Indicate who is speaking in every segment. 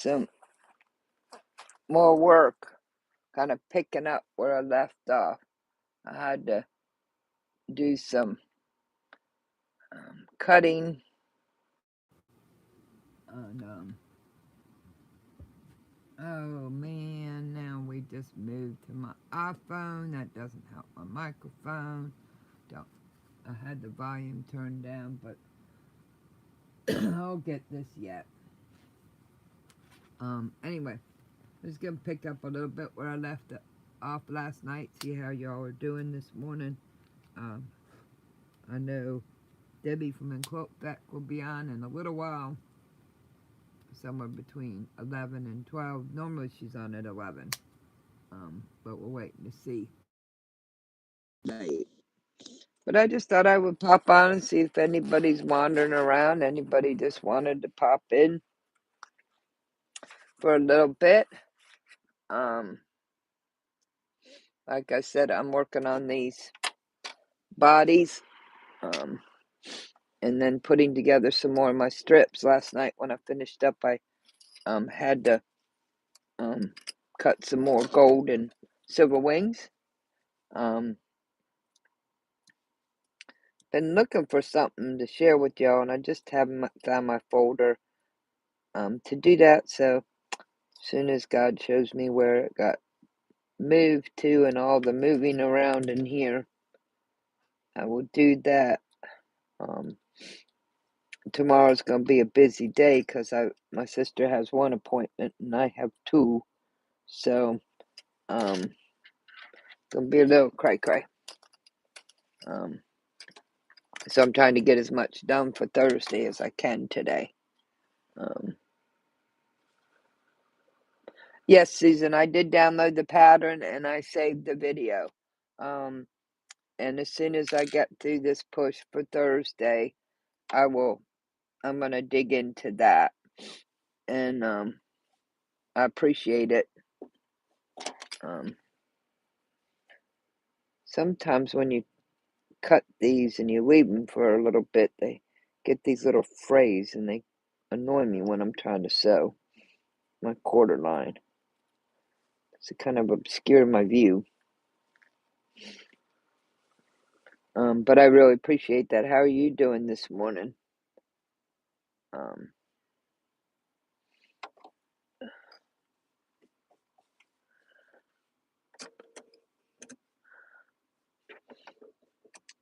Speaker 1: some more work, kind of picking up where I left off. I had to do some cutting and oh man, now we just moved to my iPhone. That doesn't help my microphone. I had the volume turned down, but I'll get this yet. Anyway, I'm just gonna pick up a little bit where I left it off last night. See how y'all are doing this morning. I know Debbie from Quote Back will be on in a little while, somewhere between 11 and 12. Normally she's on at 11, but we're waiting to see. But I just thought I would pop on and see if anybody's wandering around. Anybody just wanted to pop in for a little bit. Like I said, I'm working on these bodies, and then putting together some more of my strips. Last night when I finished up, I had to cut some more gold and silver wings. Been looking for something to share with y'all, and I just haven't found my folder to do that. So as soon as God shows me where it got moved to and all the moving around in here, I will do that. Tomorrow's going to be a busy day because my sister has one appointment and I have two, so gonna be a little cray-cray. So I'm trying to get as much done for Thursday as I can today. Yes, Susan, I did download the pattern and I saved the video. And as soon as I get through this push for Thursday, I'm gonna dig into that. And I appreciate it. Sometimes when you cut these and you leave them for a little bit, they get these little frays and they annoy me when I'm trying to sew my quarter line. So it kind of obscure my view. But I really appreciate that. How are you doing this morning?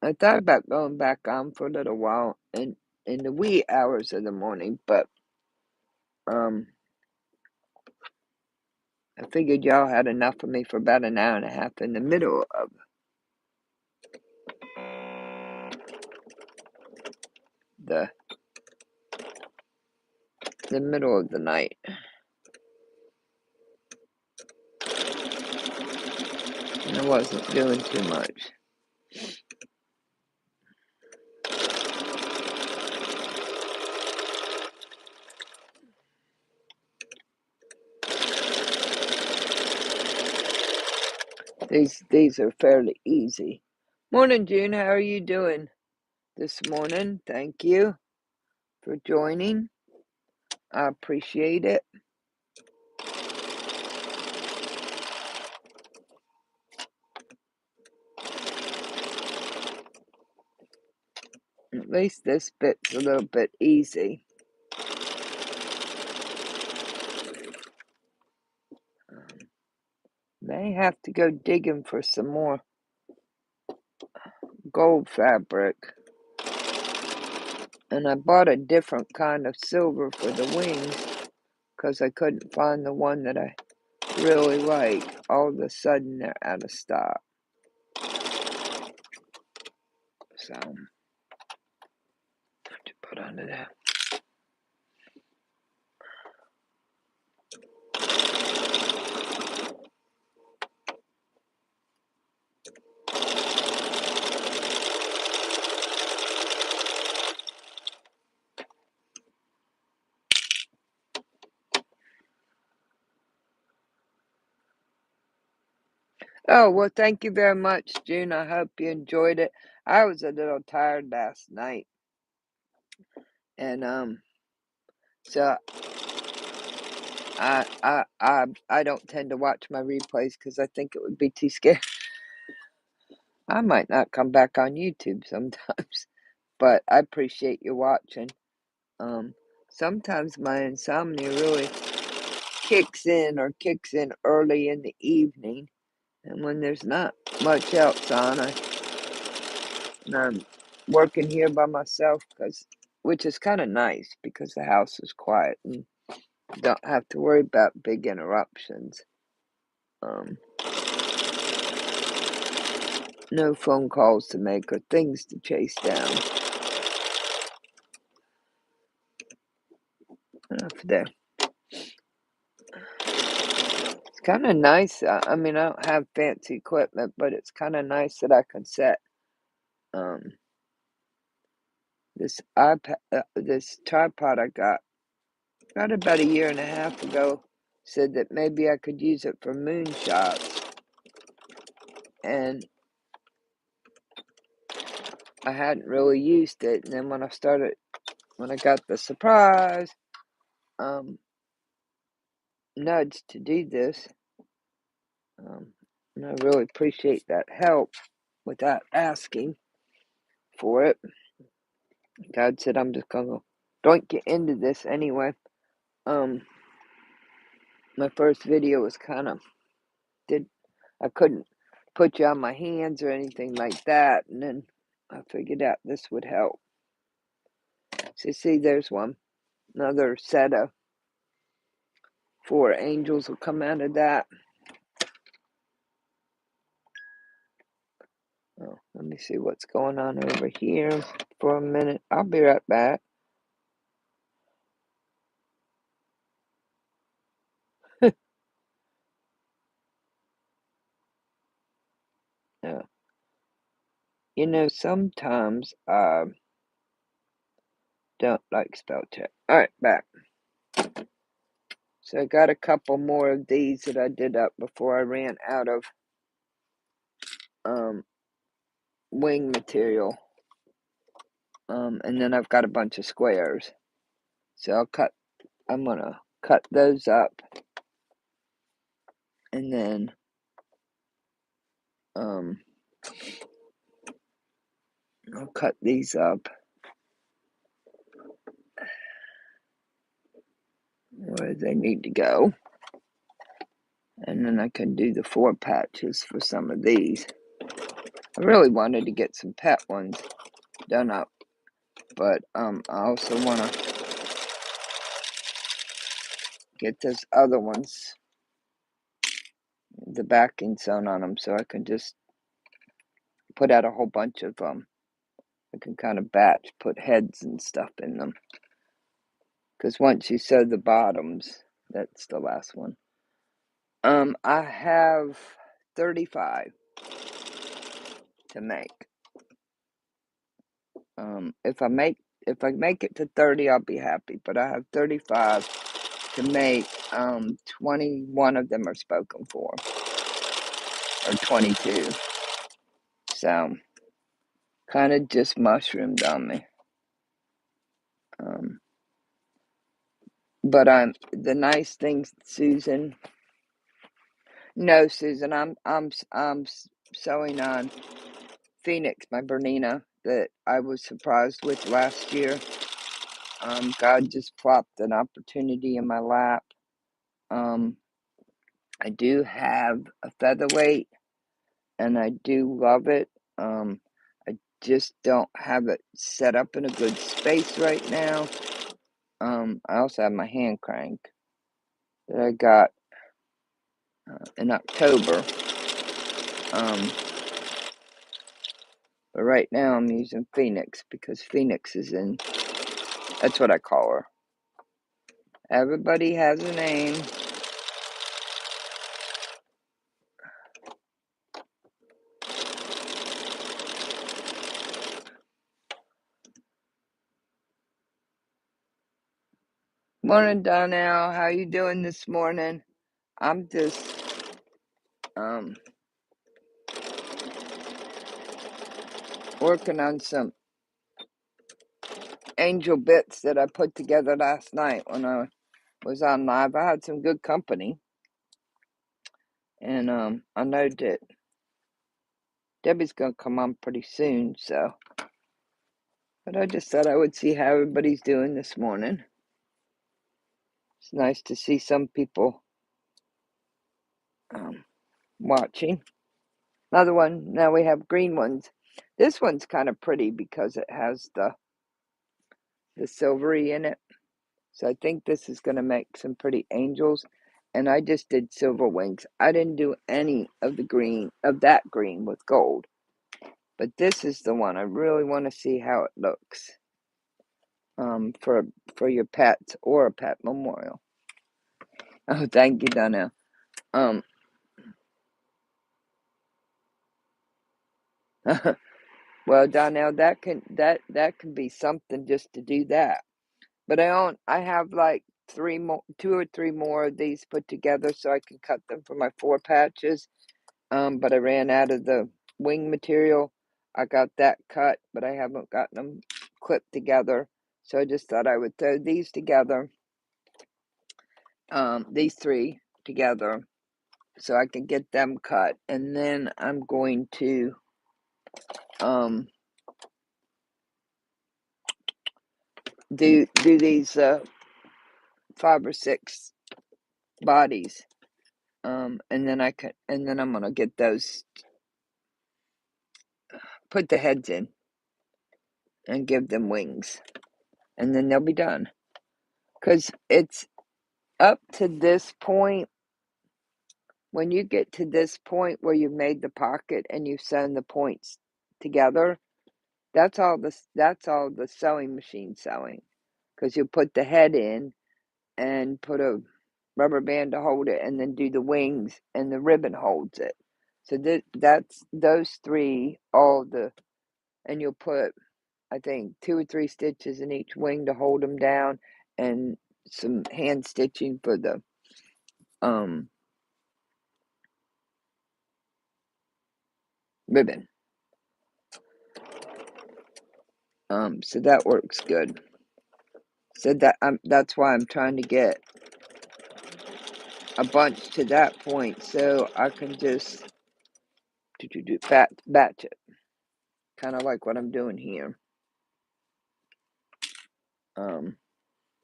Speaker 1: I thought about going back on for a little while in the wee hours of the morning, but I figured y'all had enough of me for about an hour and a half in the middle of the middle of the night. And I wasn't doing too much. These are fairly easy. Morning, June. How are you doing this morning? Thank you for joining. I appreciate it. At least this bit's a little bit easy. May have to go digging for some more gold fabric. And I bought a different kind of silver for the wings because I couldn't find the one that I really like. All of a sudden, they're out of stock. So, to put under that. Oh, well, thank you very much, June. I hope you enjoyed it. I was a little tired last night. And, so I don't tend to watch my replays because I think it would be too scary. I might not come back on YouTube sometimes, but I appreciate you watching. Sometimes my insomnia really kicks in early in the evening, and when there's not much else on, and I'm working here by myself, which is kind of nice because the house is quiet and don't have to worry about big interruptions. No phone calls to make or things to chase down. Enough there. It's kind of nice. I mean, I don't have fancy equipment, but it's kind of nice that I can set this this tripod I got about a year and a half ago. Said that maybe I could use it for moonshots, and I hadn't really used it. And then when I got the surprise nudge to do this, and I really appreciate that help without asking for it. God said I'm just gonna don't get into this anyway. My first video was I couldn't put you on my hands or anything like that, and then I figured out this would help. So see, there's one. Another set of 4 angels will come out of that. Oh, let me see what's going on over here for a minute. I'll be right back. Yeah. You know, sometimes I don't like spell check. Alright, back. So I got a couple more of these that I did up before I ran out of wing material. And then I've got a bunch of squares. So I'm gonna cut those up. And then I'll cut these up where they need to go. And then I can do the 4 patches for some of these. I really wanted to get some pet ones done up, but I also want to get those other ones, the backing sewn on them, so I can just put out a whole bunch of them. I can kind of batch, put heads and stuff in them. Because once you sew the bottoms, that's the last one. I have 35 to make. If I make it to 30, I'll be happy. But I have 35 to make. 21 of them are spoken for, or 22. So, kind of just mushroomed on me. But the nice thing, Susan. No, Susan, I'm sewing on Phoenix, my Bernina, that I was surprised with last year. God just plopped an opportunity in my lap. I do have a featherweight, and I do love it. I just don't have it set up in a good space right now. I also have my hand crank that I got in October. But right now I'm using Phoenix because Phoenix is in, that's what I call her. Everybody has a name. Morning, Donnell. How you doing this morning? I'm just working on some angel bits that I put together last night when I was on live. I had some good company. And I know that Debbie's going to come on pretty soon, so. But I just thought I would see how everybody's doing this morning. It's nice to see some people watching. Another one, now we have green ones. This one's kind of pretty because it has the silvery in it. So I think this is going to make some pretty angels. And I just did silver wings. I didn't do any of the green, of that green with gold. But this is the one. I really want to see how it looks. For your pets or a pet memorial. Oh, thank you, Donnell. Well, Donnell, that can be something just to do that. But I have like 2 or 3 more of these put together so I can cut them for my 4 patches. But I ran out of the wing material. I got that cut, but I haven't gotten them clipped together. So I just thought I would throw these together. These 3 together so I can get them cut. And then I'm going to do these 5 or 6 bodies. And then I'm gonna get those, put the heads in and give them wings. And then they'll be done. Because it's up to this point. When you get to this point where you've made the pocket and you've sewn the points together, that's all the sewing machine sewing. Because you put the head in and put a rubber band to hold it, and then do the wings, and the ribbon holds it. So that's those 3, and you'll put, I think, 2 or 3 stitches in each wing to hold them down, and some hand stitching for the ribbon. So that works good. So that's why I'm trying to get a bunch to that point so I can just batch it. Kind of like what I'm doing here.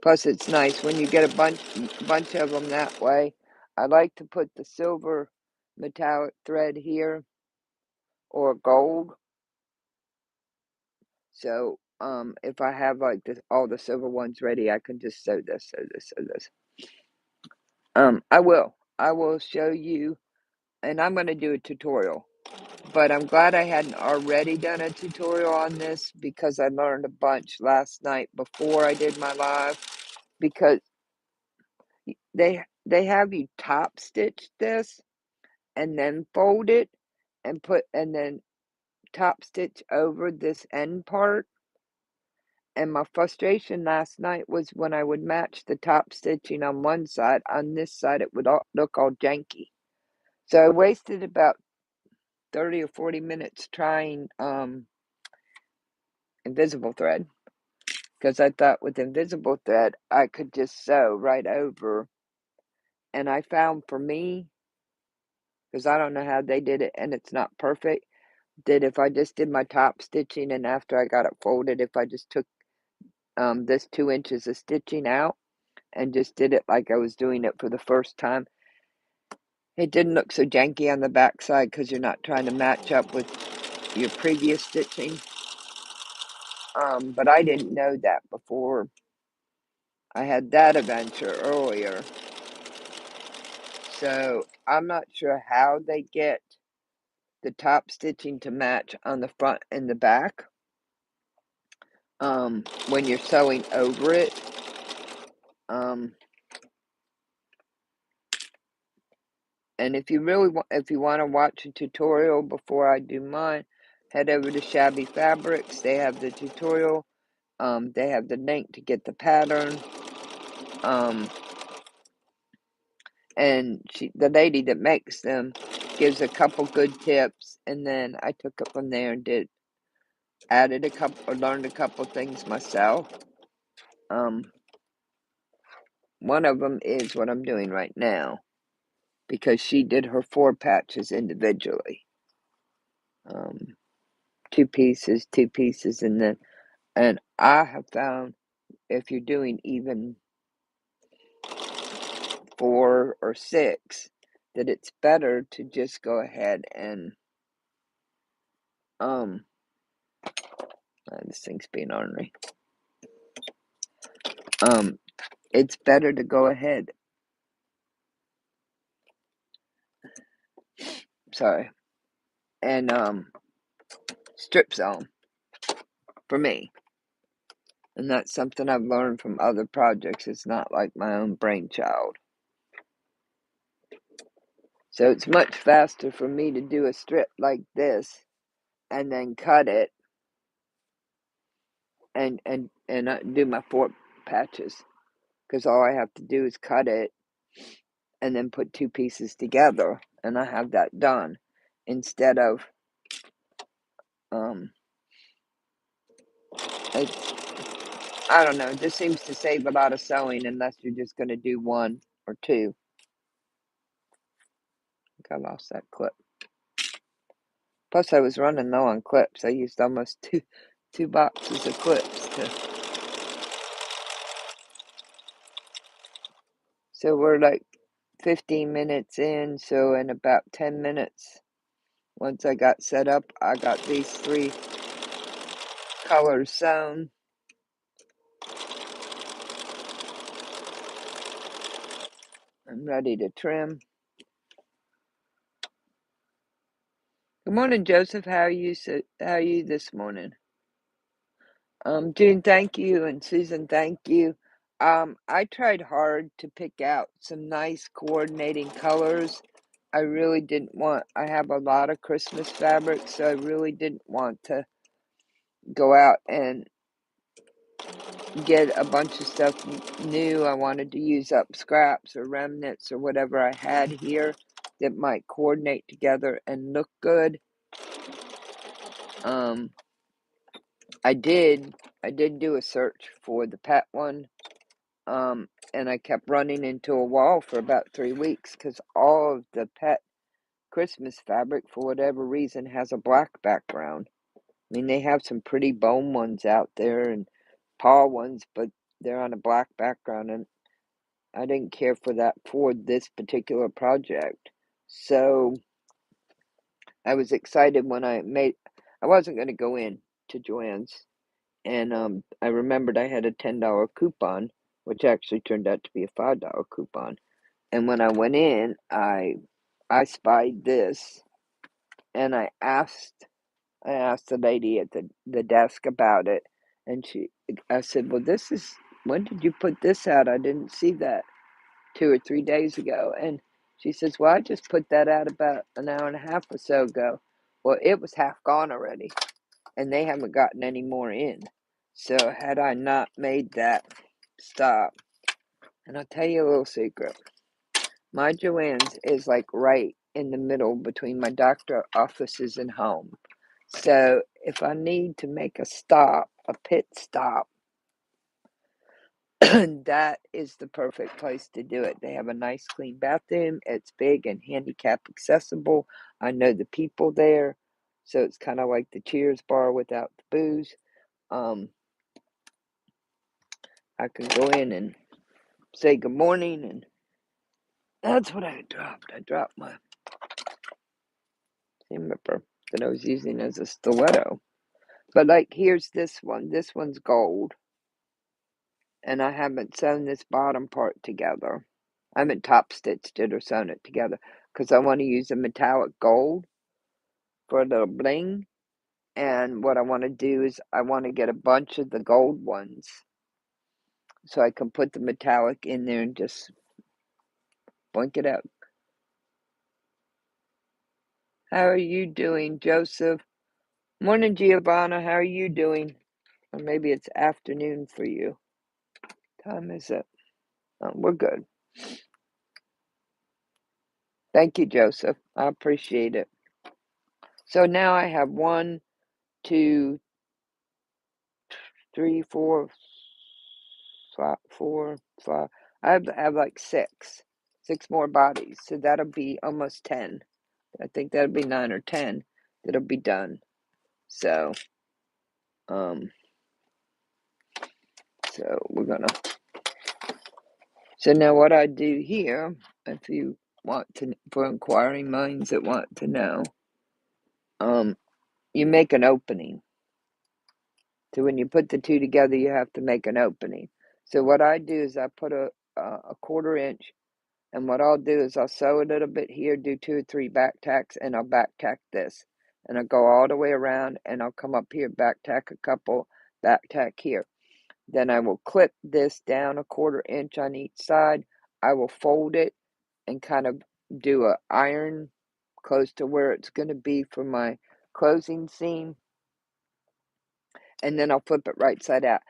Speaker 1: Plus it's nice when you get a bunch of them that way. I like to put the silver metallic thread here, or gold. So if I have like all the silver ones ready, I can just sew this. I will show you, and I'm going to do a tutorial. But I'm glad I hadn't already done a tutorial on this, because I learned a bunch last night before I did my live. Because they have you top stitch this and then fold it and then top stitch over this end part. And my frustration last night was when I would match the top stitching on one side, on this side it would look all janky. So I wasted about 30 or 40 minutes trying invisible thread, because I thought with invisible thread I could just sew right over. And I found, for me, because I don't know how they did it and it's not perfect, that if I just did my top stitching, and after I got it folded, if I just took this 2 inches of stitching out and just did it like I was doing it for the first time, it didn't look so janky on the back side, because you're not trying to match up with your previous stitching. But I didn't know that before I had that adventure earlier. So I'm not sure how they get the top stitching to match on the front and the back when you're sewing over it. And if you want to watch a tutorial before I do mine, head over to Shabby Fabrics. They have the tutorial. They have the link to get the pattern. And the lady that makes them gives a couple good tips, and then I took it from there and learned a couple things myself. one of them is what I'm doing right now, because she did her 4 patches individually. 2 pieces, 2 pieces, and I have found if you're doing even 4 or 6, that it's better to just go ahead and, this thing's being ornery. It's better to go ahead, sorry, and, strip zone, for me. And that's something I've learned from other projects. It's not like my own brainchild. So it's much faster for me to do a strip like this and then cut it and do my 4 patches, because all I have to do is cut it and then put 2 pieces together, and I have that done, instead of I don't know, it just seems to save a lot of sewing unless you're just going to do 1 or 2. I think I lost that clip. Plus, I was running low on clips. I used almost two boxes of clips. So we're like 15 minutes in. So in about 10 minutes, once I got set up, I got these 3 colors sewn. I'm ready to trim. Good morning, Joseph. How are you this morning? June, thank you, and Susan, thank you. I tried hard to pick out some nice coordinating colors. I really didn't want, I have a lot of Christmas fabric, so I really didn't want to go out and get a bunch of stuff new. I wanted to use up scraps or remnants or whatever I had here that might coordinate together and look good. I did do a search for the pet one. And I kept running into a wall for about 3 weeks because all of the pet Christmas fabric, for whatever reason, has a black background. I mean, they have some pretty bone ones out there and paw ones, but they're on a black background, and I didn't care for that for this particular project. So I was excited when I wasn't going to go in to Joann's, and I remembered I had a $10 coupon, which actually turned out to be a $5 coupon. And when I went in, I spied this, and I asked the lady at the desk about it, and I said, "Well, when did you put this out? I didn't see that 2 or 3 days ago." And she says, "Well, I just put that out about an hour and a half or so ago." Well, it was half gone already, and they haven't gotten any more in. So had I not made that stop, and I'll tell you a little secret. My Joann's is like right in the middle between my doctor offices and home. So if I need to make a pit stop, that is the perfect place to do it. They have a nice clean bathroom. It's big and handicap accessible. I know the people there. So it's kind of like the Cheers bar without the booze. I can go in and say good morning, and that's what I dropped. I dropped my seam ripper that I was using as a stiletto. But like, here's this one. This one's gold. And I haven't sewn this bottom part together. I haven't top stitched it or sewn it together because I want to use a metallic gold for a little bling. And what I want to do is I want to get a bunch of the gold ones so I can put the metallic in there and just blink it out. How are you doing, Joseph? Morning, Giovanna. How are you doing? Or maybe it's afternoon for you. Time is it? We're good. Thank you, Joseph. I appreciate it. So now I have 1, 2, 3, 4, 5, 4, 5. I have like six more bodies, so that'll be almost 10. I think that'll be 9 or 10 that'll be done. So, so we're gonna. So now what I do here, if you want to, for inquiring minds that want to know, you make an opening. So when you put the two together, you have to make an opening. So what I do is I put a 1/4 inch, and what I'll do is I'll sew a little bit here, do 2 or 3 back tacks, and I'll back tack this. And I'll go all the way around, and I'll come up here, back tack a couple, back tack here. Then I will clip this down a 1/4 inch on each side. I will fold it and kind of do a iron close to where it's going to be for my closing seam. And then I'll flip it right side out.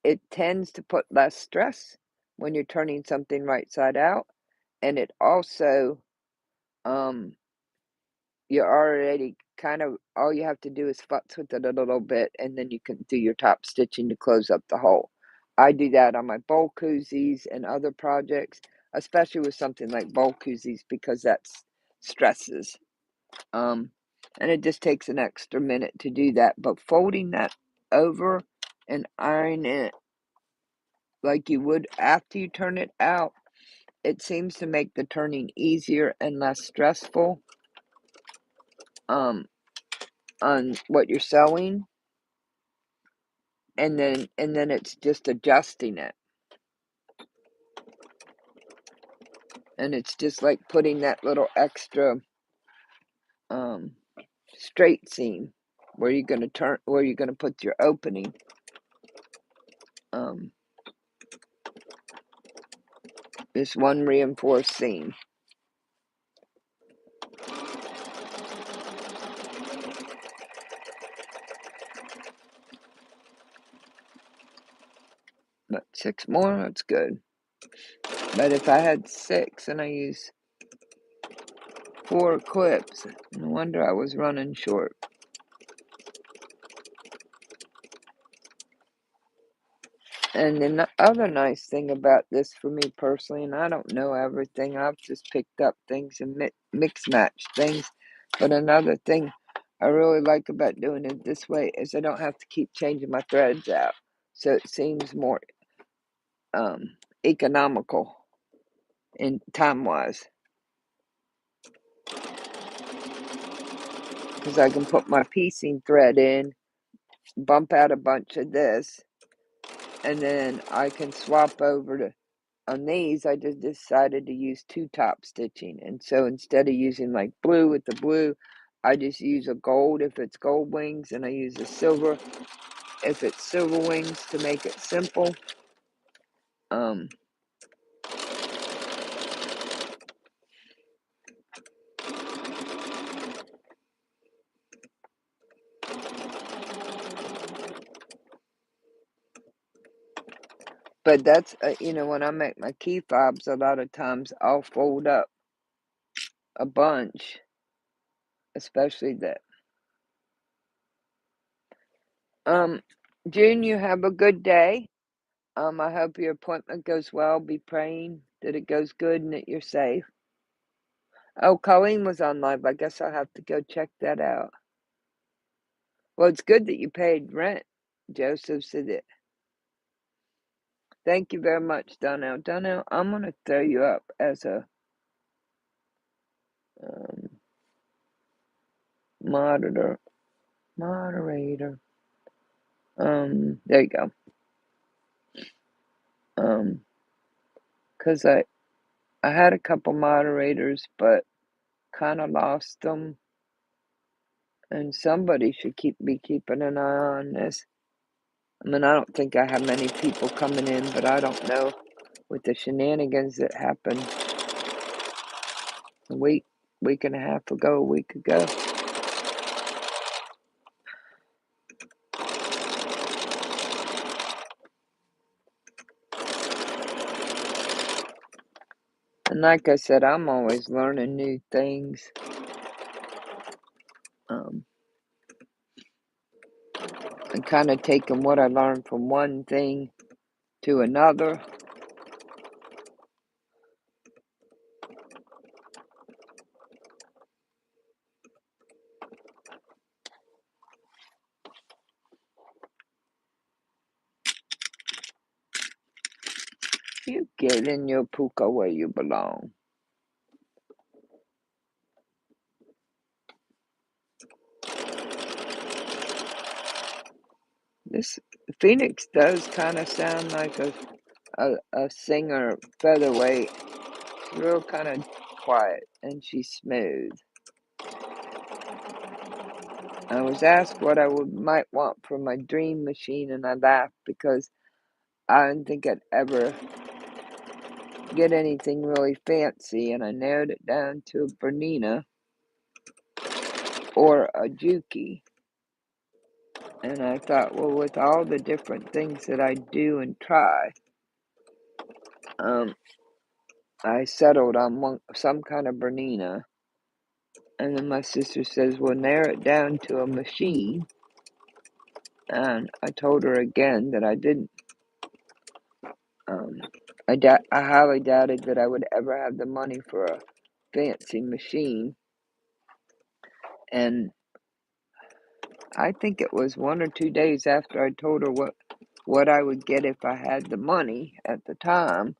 Speaker 1: It tends to put less stress when you're turning something right side out. And it also, you're already kind of, all you have to do is futz with it a little bit, and then you can do your top stitching to close up the hole. I do that on my bowl koozies and other projects, especially with something like bowl koozies, because that's stresses. And it just takes an extra minute to do that. But folding that over and ironing it like you would after you turn it out, it seems to make the turning easier and less stressful on what you're sewing. And then it's just adjusting it. And it's just like putting that little extra straight seam where you're going to put your opening. This one reinforced seam. But 6 more, that's good. But if I had 6 and I use 4 clips, no wonder I was running short. And then the other nice thing about this for me personally, and I don't know everything, I've just picked up things and mix match things. But another thing I really like about doing it this way is I don't have to keep changing my threads out. So it seems more economical in time-wise. Because I can put my piecing thread in, bump out a bunch of this, and then I can swap over to, on these, I just decided to use 2 top stitching. And so instead of using like blue with the blue, I just use a gold if it's gold wings, and I use a silver if it's silver wings to make it simple. But that's, when I make my key fobs, a lot of times I'll fold up a bunch, especially that. June, you have a good day. I hope your appointment goes well. Be praying that it goes good and that you're safe. Oh, Colleen was on live. I guess I'll have to go check that out. Well, it's good that you paid rent. Joseph said it. Thank you very much, Donnell. Donnell, I'm going to throw you up as a moderator. There you go. Because I had a couple moderators, but kind of lost them. And somebody should be keeping an eye on this. I mean, I don't think I have many people coming in, but I don't know with the shenanigans that happened a week and a half ago, a week ago. And like I said, I'm always learning new things. And kind of taking what I learned from one thing to another. You get in your puka where you belong. This Phoenix does kind of sound like a singer featherweight. She's real kind of quiet and she's smooth. I was asked what I might want for my dream machine, and I laughed because I didn't think I'd ever get anything really fancy, and I narrowed it down to a Bernina or a Juki. And I thought, well, with all the different things that I do and try, I settled on some kind of Bernina. And then my sister says, well, narrow it down to a machine. And I told her again that I didn't. I highly doubted that I would ever have the money for a fancy machine. And I think it was 1 or 2 days after I told her what I would get if I had the money at the time.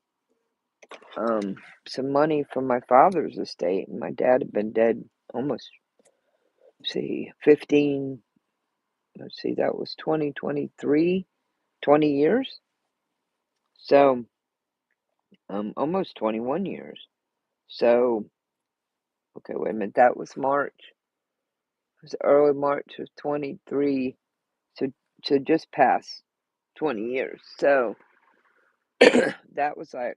Speaker 1: Some money from my father's estate, and my dad had been dead almost, 15, that was 2023, 20 years. So, almost 21 years. So, okay, wait a minute, that was March. It was early March of 23, so just past 20 years. So, that was like,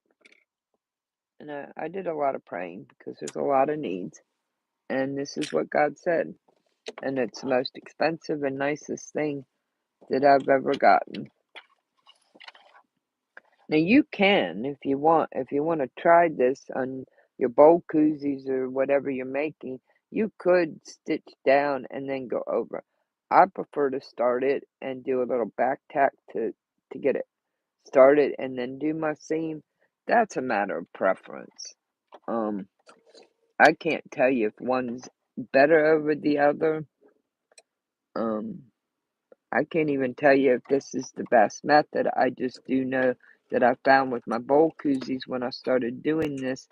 Speaker 1: and I did a lot of praying because there's a lot of needs. And this is what God said. And it's the most expensive and nicest thing that I've ever gotten. Now you can, if you want to try this on your bowl koozies or whatever you're making, you could stitch down and then go over. I prefer to start it and do a little back tack to get it started and then do my seam. That's a matter of preference. I can't tell you if one's better over the other. I can't even tell you if this is the best method. I just do know that I found with my bowl koozies when I started doing this,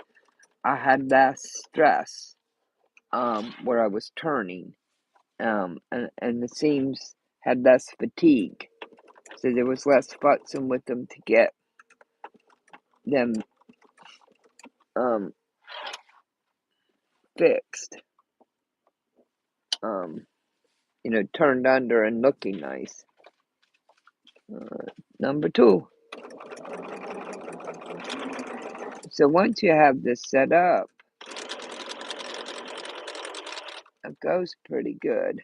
Speaker 1: I had less stress where I was turning, and the seams had less fatigue, so there was less futzing with them to get them fixed, turned under and looking nice. Number 2. So once you have this set up, it goes pretty good.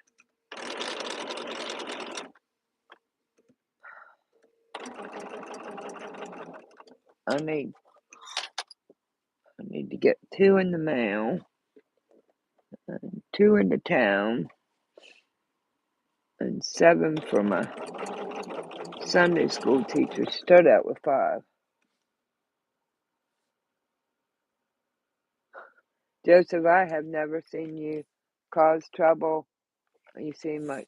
Speaker 1: I need to get 2 in the mail, and 2 in the town, and 7 for my Sunday school teacher. Start out with 5. Joseph, I have never seen you cause trouble. You seem like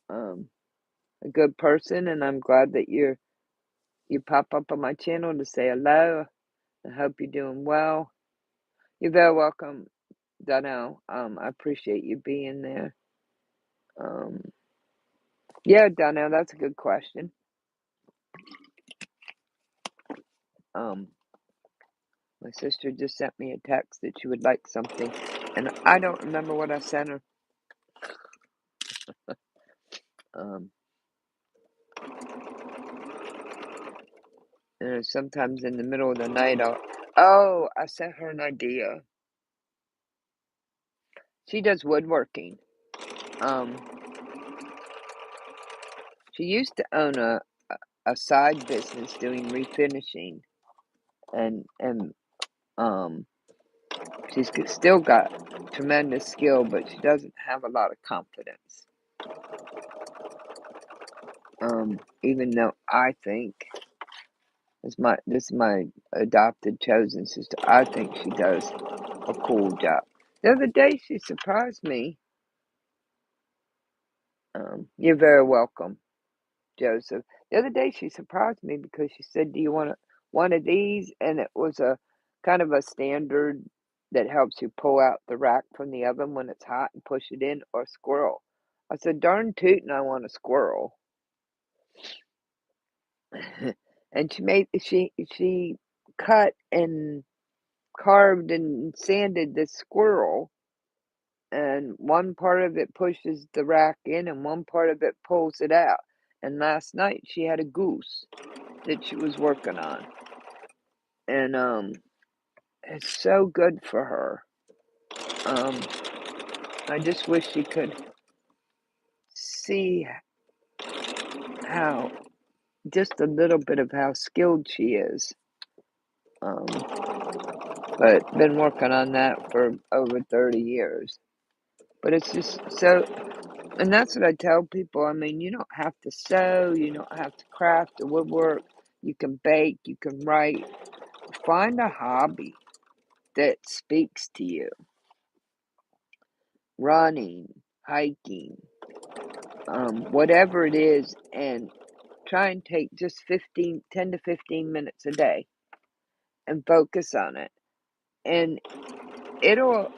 Speaker 1: a good person, and I'm glad that you pop up on my channel to say hello. I hope you're doing well. You're very welcome, Donnell. I appreciate you being there. Yeah, Donnell, that's a good question. My sister just sent me a text that she would like something, and I don't remember what I sent her. Sometimes in the middle of the night, I sent her an idea. She does woodworking. She used to own a side business doing refinishing, and she's still got tremendous skill, but she doesn't have a lot of confidence. Even though I think, this is my adopted chosen sister, I think she does a cool job. The other day she surprised me. You're very welcome, Joseph. The other day she surprised me because she said, "Do you want to one of these, and it was a kind of a standard that helps you pull out the rack from the oven when it's hot and push it in, or squirrel. I said, darn tootin', I want a squirrel. And she cut and carved and sanded this squirrel, and one part of it pushes the rack in and one part of it pulls it out. And last night she had a goose that she was working on. And it's so good for her. I just wish she could see how, just a little bit of how skilled she is. But been working on that for over 30 years. But it's just so, and that's what I tell people. I mean, you don't have to sew, you don't have to craft or woodwork. You can bake, you can write. Find a hobby that speaks to you. Running, hiking, whatever it is, and try and take just 10 to 15 minutes a day and focus on it. And it'll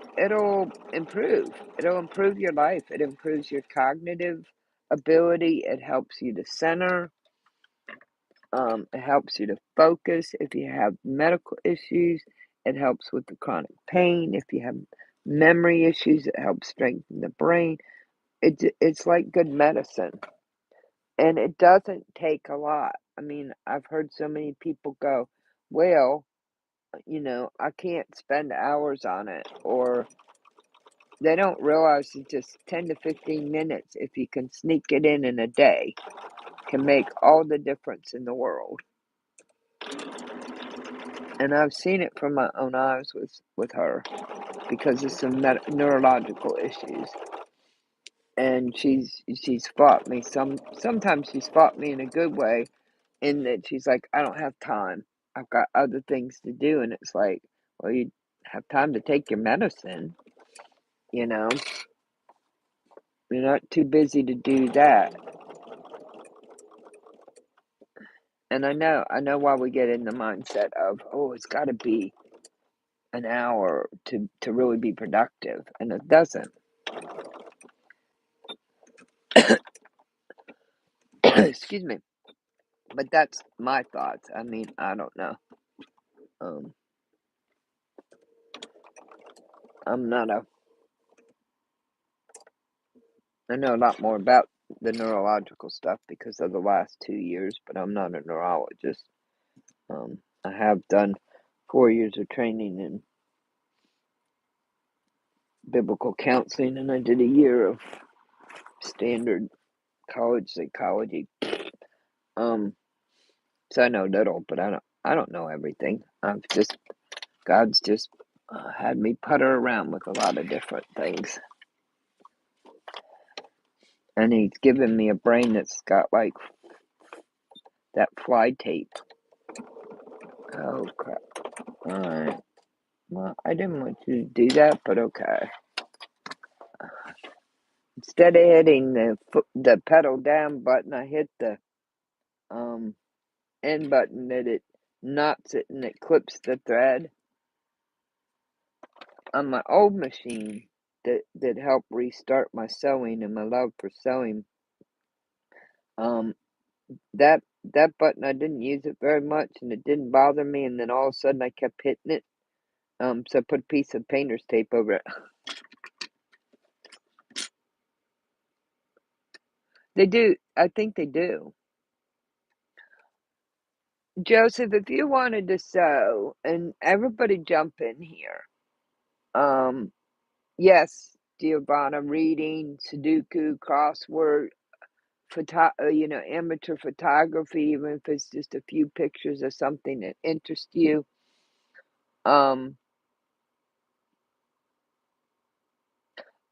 Speaker 1: improve. It'll improve your life. It improves your cognitive ability. It helps you to center. It helps you to focus. If you have medical issues, it helps with the chronic pain. If you have memory issues, it helps strengthen the brain. It's like good medicine. And it doesn't take a lot. I mean, I've heard so many people go, well, I can't spend hours on it, or they don't realize that just 10 to 15 minutes, if you can sneak it in a day, can make all the difference in the world. And I've seen it from my own eyes with her, because of some neurological issues. And she's fought me. Sometimes she's fought me in a good way, in that she's like, I don't have time. I've got other things to do. And it's like, well, you have time to take your medicine, you know? You're not too busy to do that. And I know why we get in the mindset of, oh, it's got to be an hour to really be productive. And it doesn't. Excuse me. But that's my thoughts. I mean, I don't know. I'm not I know a lot more about the neurological stuff because of the last 2 years, but I'm not a neurologist. I have done 4 years of training in biblical counseling, and I did a year of standard college psychology. So I know little, but I don't know everything. God's just had me putter around with a lot of different things. And he's given me a brain that's got like that fly tape. Oh crap. Alright. Well, I didn't want you to do that, but okay. Instead of hitting the pedal down button, I hit the end button, that it knots it and it clips the thread. On my old machine that helped restart my sewing and my love for sewing, that button, I didn't use it very much and it didn't bother me, and then all of a sudden I kept hitting it. So I put a piece of painter's tape over it. They do. I think they do. Joseph, if you wanted to sew, and everybody jump in here. Yes, Giovanna, reading, Sudoku, crossword, amateur photography, even if it's just a few pictures of something that interests you. Oh,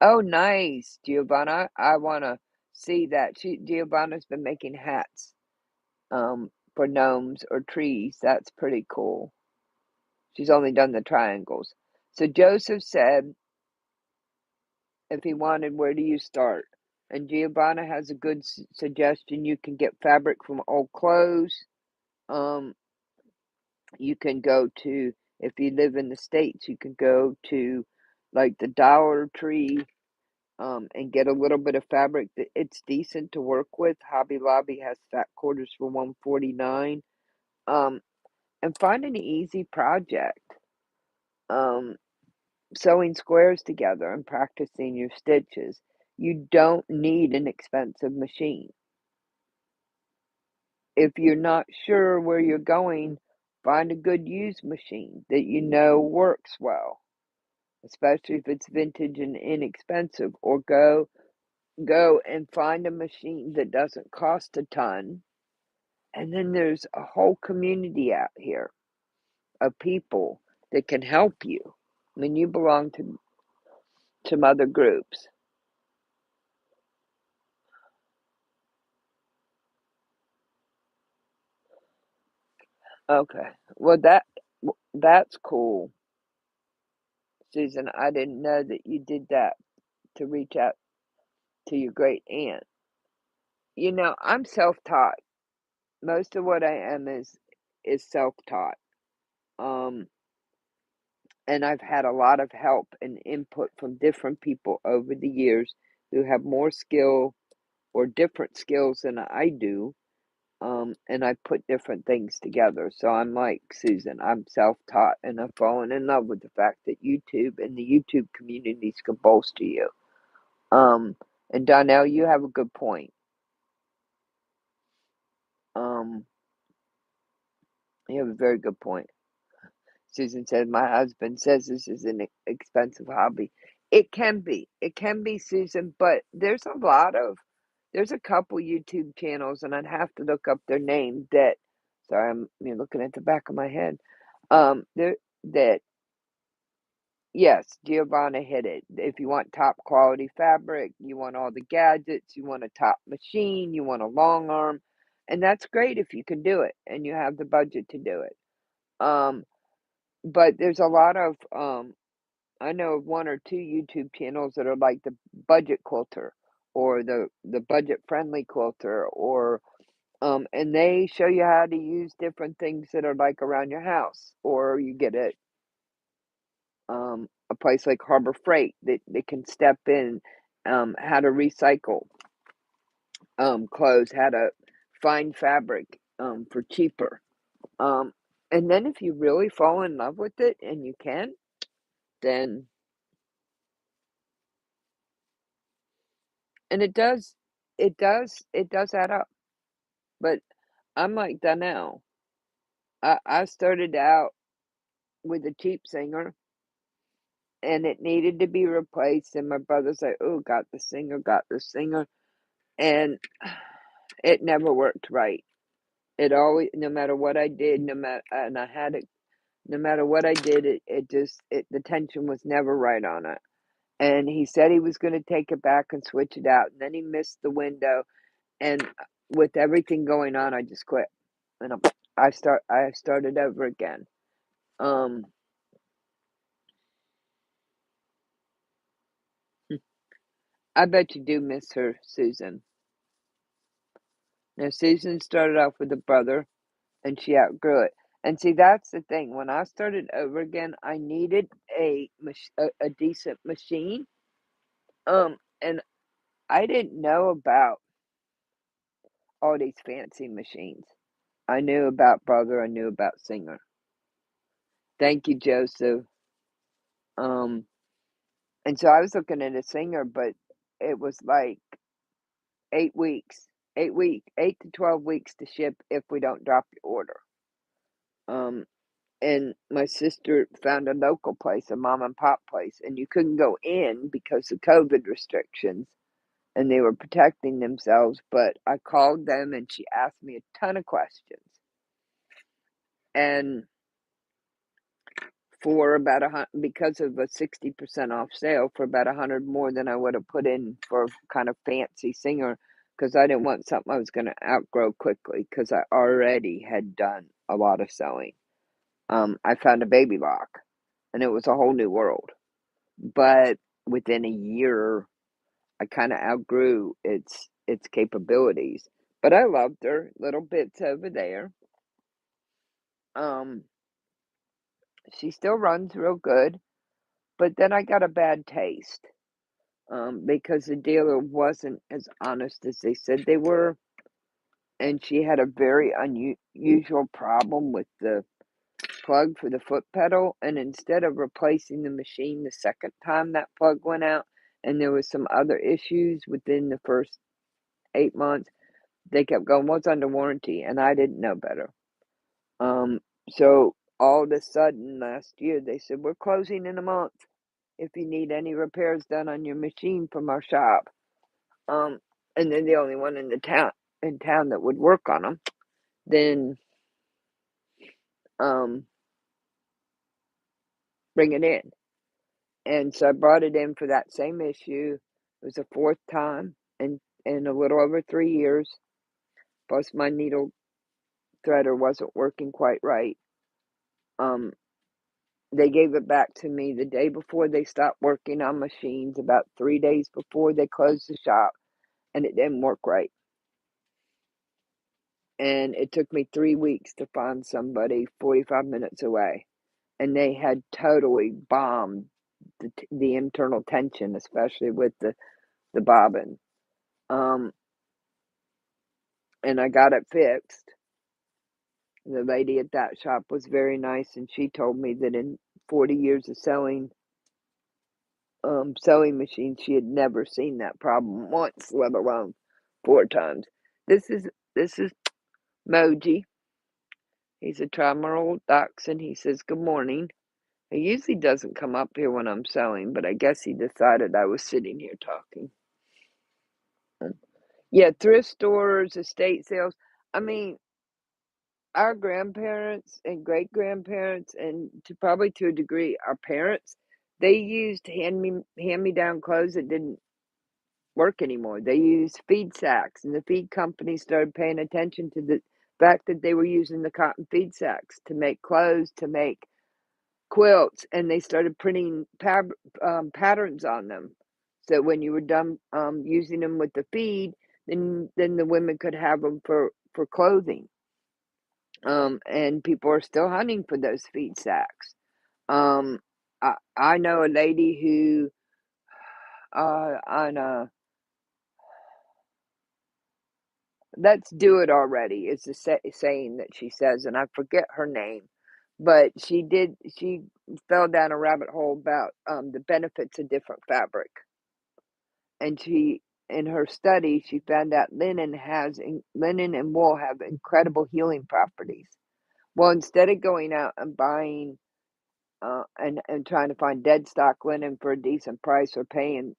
Speaker 1: nice, Giovanna. I want to see that. Giovanna's been making hats, for gnomes or trees. That's pretty cool. She's only done the triangles. So Joseph said, if he wanted, where do you start? And Giovanna has a good suggestion. You can get fabric from old clothes. You can go to, if you live in the States, you can go to like the Dollar Tree and get a little bit of fabric that it's decent to work with. Hobby Lobby has fat quarters for 149. Um, and find an easy project. Um, Sewing squares together and practicing your stitches. You don't need an expensive machine. If you're not sure where you're going, find a good used machine that you know works well, especially if it's vintage and inexpensive, or go and find a machine that doesn't cost a ton. And then there's a whole community out here of people that can help you. I mean, you belong to some other groups. Okay. Well, that's cool, Susan. I didn't know that you did that to reach out to your great aunt. You know, I'm self-taught. Most of what I am is self-taught. Um, and I've had a lot of help and input from different people over the years who have more skill or different skills than I do. And I put different things together. So I'm like Susan, I'm self-taught, and I've fallen in love with the fact that YouTube and the YouTube communities can bolster you. Um, and Donnell, you have a good point. Um, you have a very good point. Susan said, "My husband says this is an expensive hobby." It can be. It can be, Susan, but there's a couple YouTube channels, and I'd have to look up their name that, sorry, I'm looking at the back of my head. There that Yes, Giovanna hit it. If you want top quality fabric, you want all the gadgets, you want a top machine, you want a long arm, and that's great if you can do it and you have the budget to do it. Um, but there's a lot of I know of one or two YouTube channels that are like the budget quilter or the budget friendly quilter, or and they show you how to use different things that are like around your house, or you get a place like Harbor Freight that can step in, how to recycle clothes, how to find fabric for cheaper. Um, and then if you really fall in love with it and you can, then and it does add up. But I'm like Donnell. I started out with a cheap singer and it needed to be replaced, and my brother's like, "Oh, got the singer," and it never worked right. It always, no matter what I did, no matter, and I had it, no matter what I did, the tension was never right on it. And he said he was going to take it back and switch it out, and then he missed the window. And with everything going on, I just quit, and I started over again. Um, I bet you do miss her, Susan. Now, Susan started off with a brother, and she outgrew it. And see, that's the thing. When I started over again, I needed a decent machine. And I didn't know about all these fancy machines. I knew about Brother. I knew about Singer. Thank you, Joseph. Um, and so I was looking at a Singer, but it was like 8 weeks, 8 to 12 weeks to ship if we don't drop the order. Um, and my sister found a local place, a mom and pop place, and you couldn't go in because of COVID restrictions, and they were protecting themselves. But I called them, and she asked me a ton of questions, and for about because of a 60% off sale, for about 100 more than I would have put in for a kind of fancy singer, because I didn't want something I was going to outgrow quickly, because I already had done a lot of sewing. I found a baby lock, and it was a whole new world. But within a year, I kind of outgrew its capabilities. But I loved her, little bits over there. She still runs real good, but then I got a bad taste because the dealer wasn't as honest as they said they were, and she had a very unusual problem with the plug for the foot pedal, and instead of replacing the machine the second time that plug went out, and there was some other issues within the first 8 months, they kept going, "What's under warranty?" And I didn't know better. So all of a sudden last year they said, "We're closing in a month if you need any repairs done on your machine from our shop." Um, and they're the only one in town that would work on them. Then um, bring it in. And so I brought it in for that same issue. It was the fourth time in a little over 3 years. Plus my needle threader wasn't working quite right. Um, they gave it back to me the day before they stopped working on machines, about 3 days before they closed the shop, and it didn't work right. And it took me 3 weeks to find somebody 45 minutes away, and they had totally bombed the internal tension, especially with the bobbin. Um, and I got it fixed. The lady at that shop was very nice, and she told me that in 40 years of sewing machines, she had never seen that problem once, let alone 4 times. This is Moji. He's a trimaral dachshund. He says good morning. He usually doesn't come up here when I'm sewing, but I guess he decided I was sitting here talking. Yeah, thrift stores, estate sales. I mean, our grandparents and great grandparents, and probably to a degree our parents, they used hand me down clothes that didn't work anymore. They used feed sacks, and the feed company started paying attention to the fact that they were using the cotton feed sacks to make clothes, to make quilts, and they started printing patterns on them. So when you were done using them with the feed, then the women could have them for clothing. And people are still hunting for those feed sacks. Um, I know a lady who on a "Let's do it already" is the saying that she says, and I forget her name, but she fell down a rabbit hole about the benefits of different fabric, and in her study she found out linen and wool have incredible healing properties. Well, instead of going out and buying and trying to find dead stock linen for a decent price or paying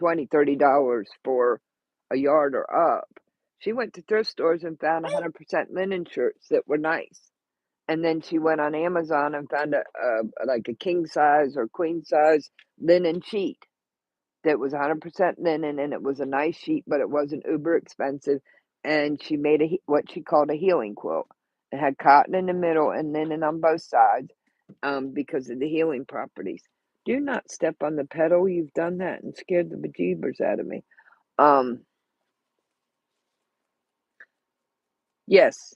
Speaker 1: $20, $30 for a yard or up. She went to thrift stores and found 100% linen shirts that were nice. And then she went on Amazon and found like a king size or queen size linen sheet that was 100% linen, and it was a nice sheet, but it wasn't uber expensive. And she made what she called a healing quilt. It had cotton in the middle and linen on both sides because of the healing properties. Do not step on the pedal. You've done that and scared the bejeebers out of me. Um, yes.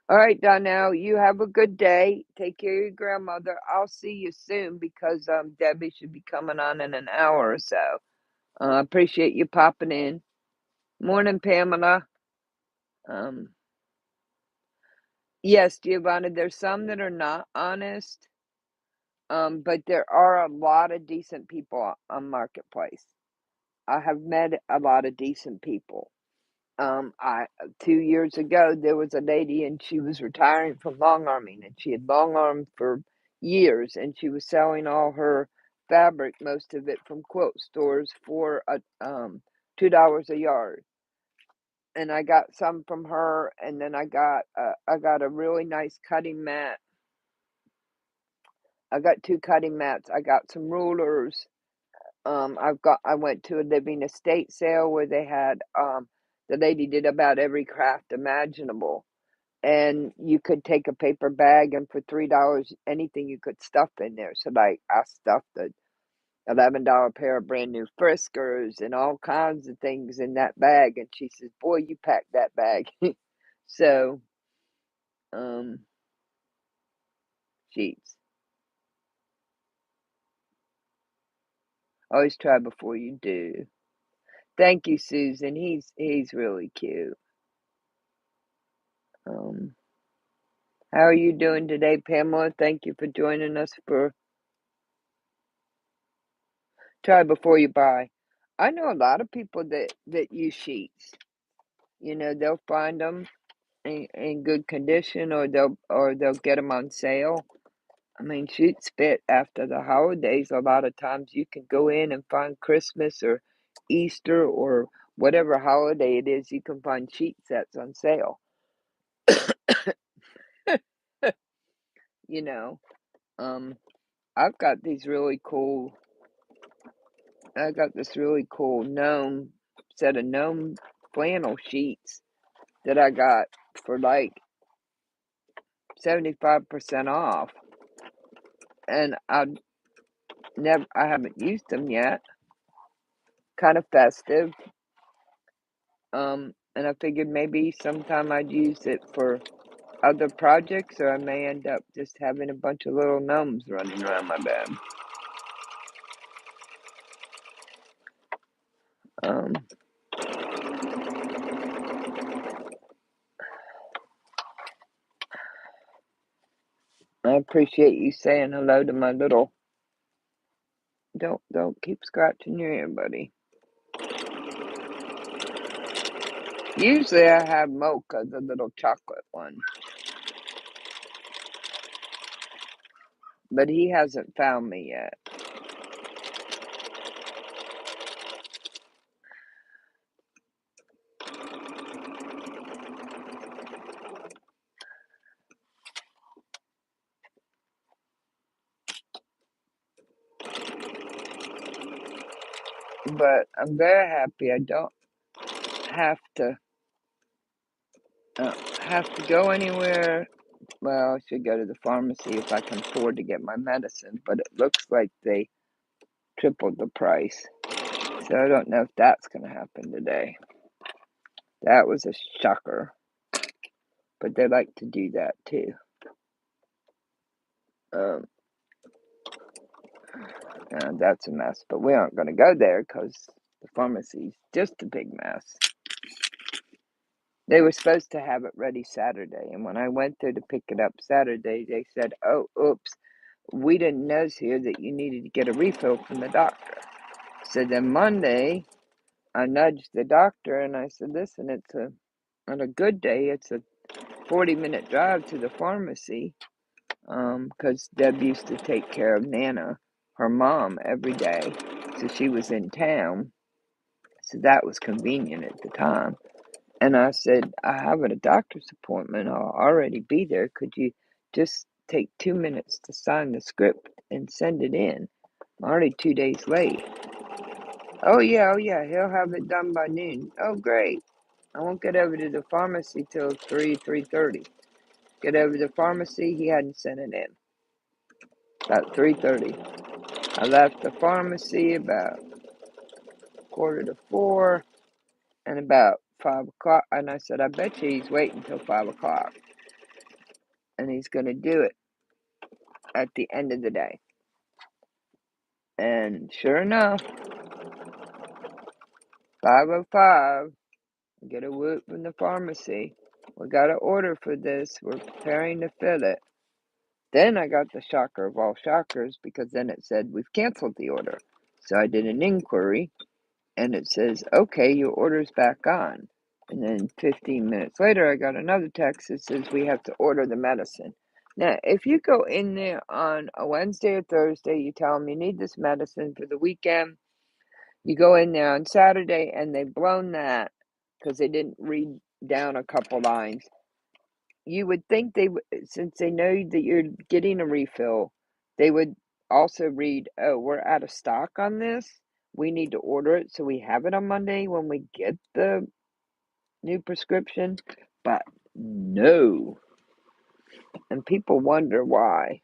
Speaker 1: All right, Donnell, you have a good day. Take care of your grandmother. I'll see you soon because Debbie should be coming on in an hour or so. I appreciate you popping in. Morning, Pamela. Um, yes, Giovanna, there's some that are not honest, but there are a lot of decent people on Marketplace. I have met a lot of decent people. I 2 years ago, there was a lady and she was retiring from long arming, and she had long armed for years, and she was selling all her fabric, most of it from quilt stores, for $2 a yard. And I got some from her, and then I got a really nice cutting mat. I got 2 cutting mats. I got some rulers. I went to a living estate sale where they had the lady did about every craft imaginable. And you could take a paper bag, and for $3, anything you could stuff in there. So like I stuffed a $11 pair of brand new Friskers and all kinds of things in that bag. And she says, "Boy, you packed that bag." So um, sheets. Always try before you do. Thank you, Susan. He's really cute. Um, how are you doing today, Pamela? Thank you for joining us for Try Before You Buy. I know a lot of people that use sheets. You know, they'll find them in good condition, or they'll get them on sale. I mean, sheets fit after the holidays. A lot of times you can go in and find Christmas or Easter or whatever holiday it is, you can find sheet sets on sale. You know, um, I've got these really cool. I got this really cool gnome set of gnome flannel sheets that I got for like 75% off, and I haven't used them yet. Kind of festive. And I figured maybe sometime I'd use it for other projects, or I may end up just having a bunch of little gnomes running around my bed. Um, I appreciate you saying hello to my little. Don't keep scratching your ear, buddy. Usually I have Mocha, the little chocolate one, but he hasn't found me yet. But I'm very happy I don't have to go anywhere. Well, I should go to the pharmacy if I can afford to get my medicine, but it looks like they tripled the price. So I don't know if that's going to happen today. That was a shocker. But they like to do that too. That's a mess. But we aren't going to go there because the pharmacy's just a big mess. They were supposed to have it ready Saturday. And when I went there to pick it up Saturday, they said, oh, oops, we didn't notice here that you needed to get a refill from the doctor. So then Monday, I nudged the doctor and I said, listen, on a good day, it's a 40-minute drive to the pharmacy, because Deb used to take care of Nana, her mom, every day. So she was in town. So that was convenient at the time. And I said, I have a doctor's appointment. I'll already be there. Could you just take 2 minutes to sign the script and send it in? I'm already 2 days late. Oh, yeah, he'll have it done by noon. Oh, great. I won't get over to the pharmacy till 3:30. Get over to the pharmacy, he hadn't sent it in. About 3:30. I left the pharmacy about 3:45, and about 5 o'clock, and I said, I bet you he's waiting till 5 o'clock, and he's going to do it at the end of the day. And sure enough, 5:05, get a whoop from the pharmacy. We got an order for this. We're preparing to fill it. Then I got the shocker of all shockers, because then it said, we've canceled the order. So I did an inquiry, and it says, okay, your order's back on. And then 15 minutes later, I got another text that says, we have to order the medicine. Now, if you go in there on a Wednesday or Thursday, you tell them you need this medicine for the weekend. You go in there on Saturday, and they've blown that because they didn't read down a couple lines. You would think they would, since they know that you're getting a refill, they would also read, oh, we're out of stock on this. We need to order it so we have it on Monday when we get the new prescription. But no. And people wonder why.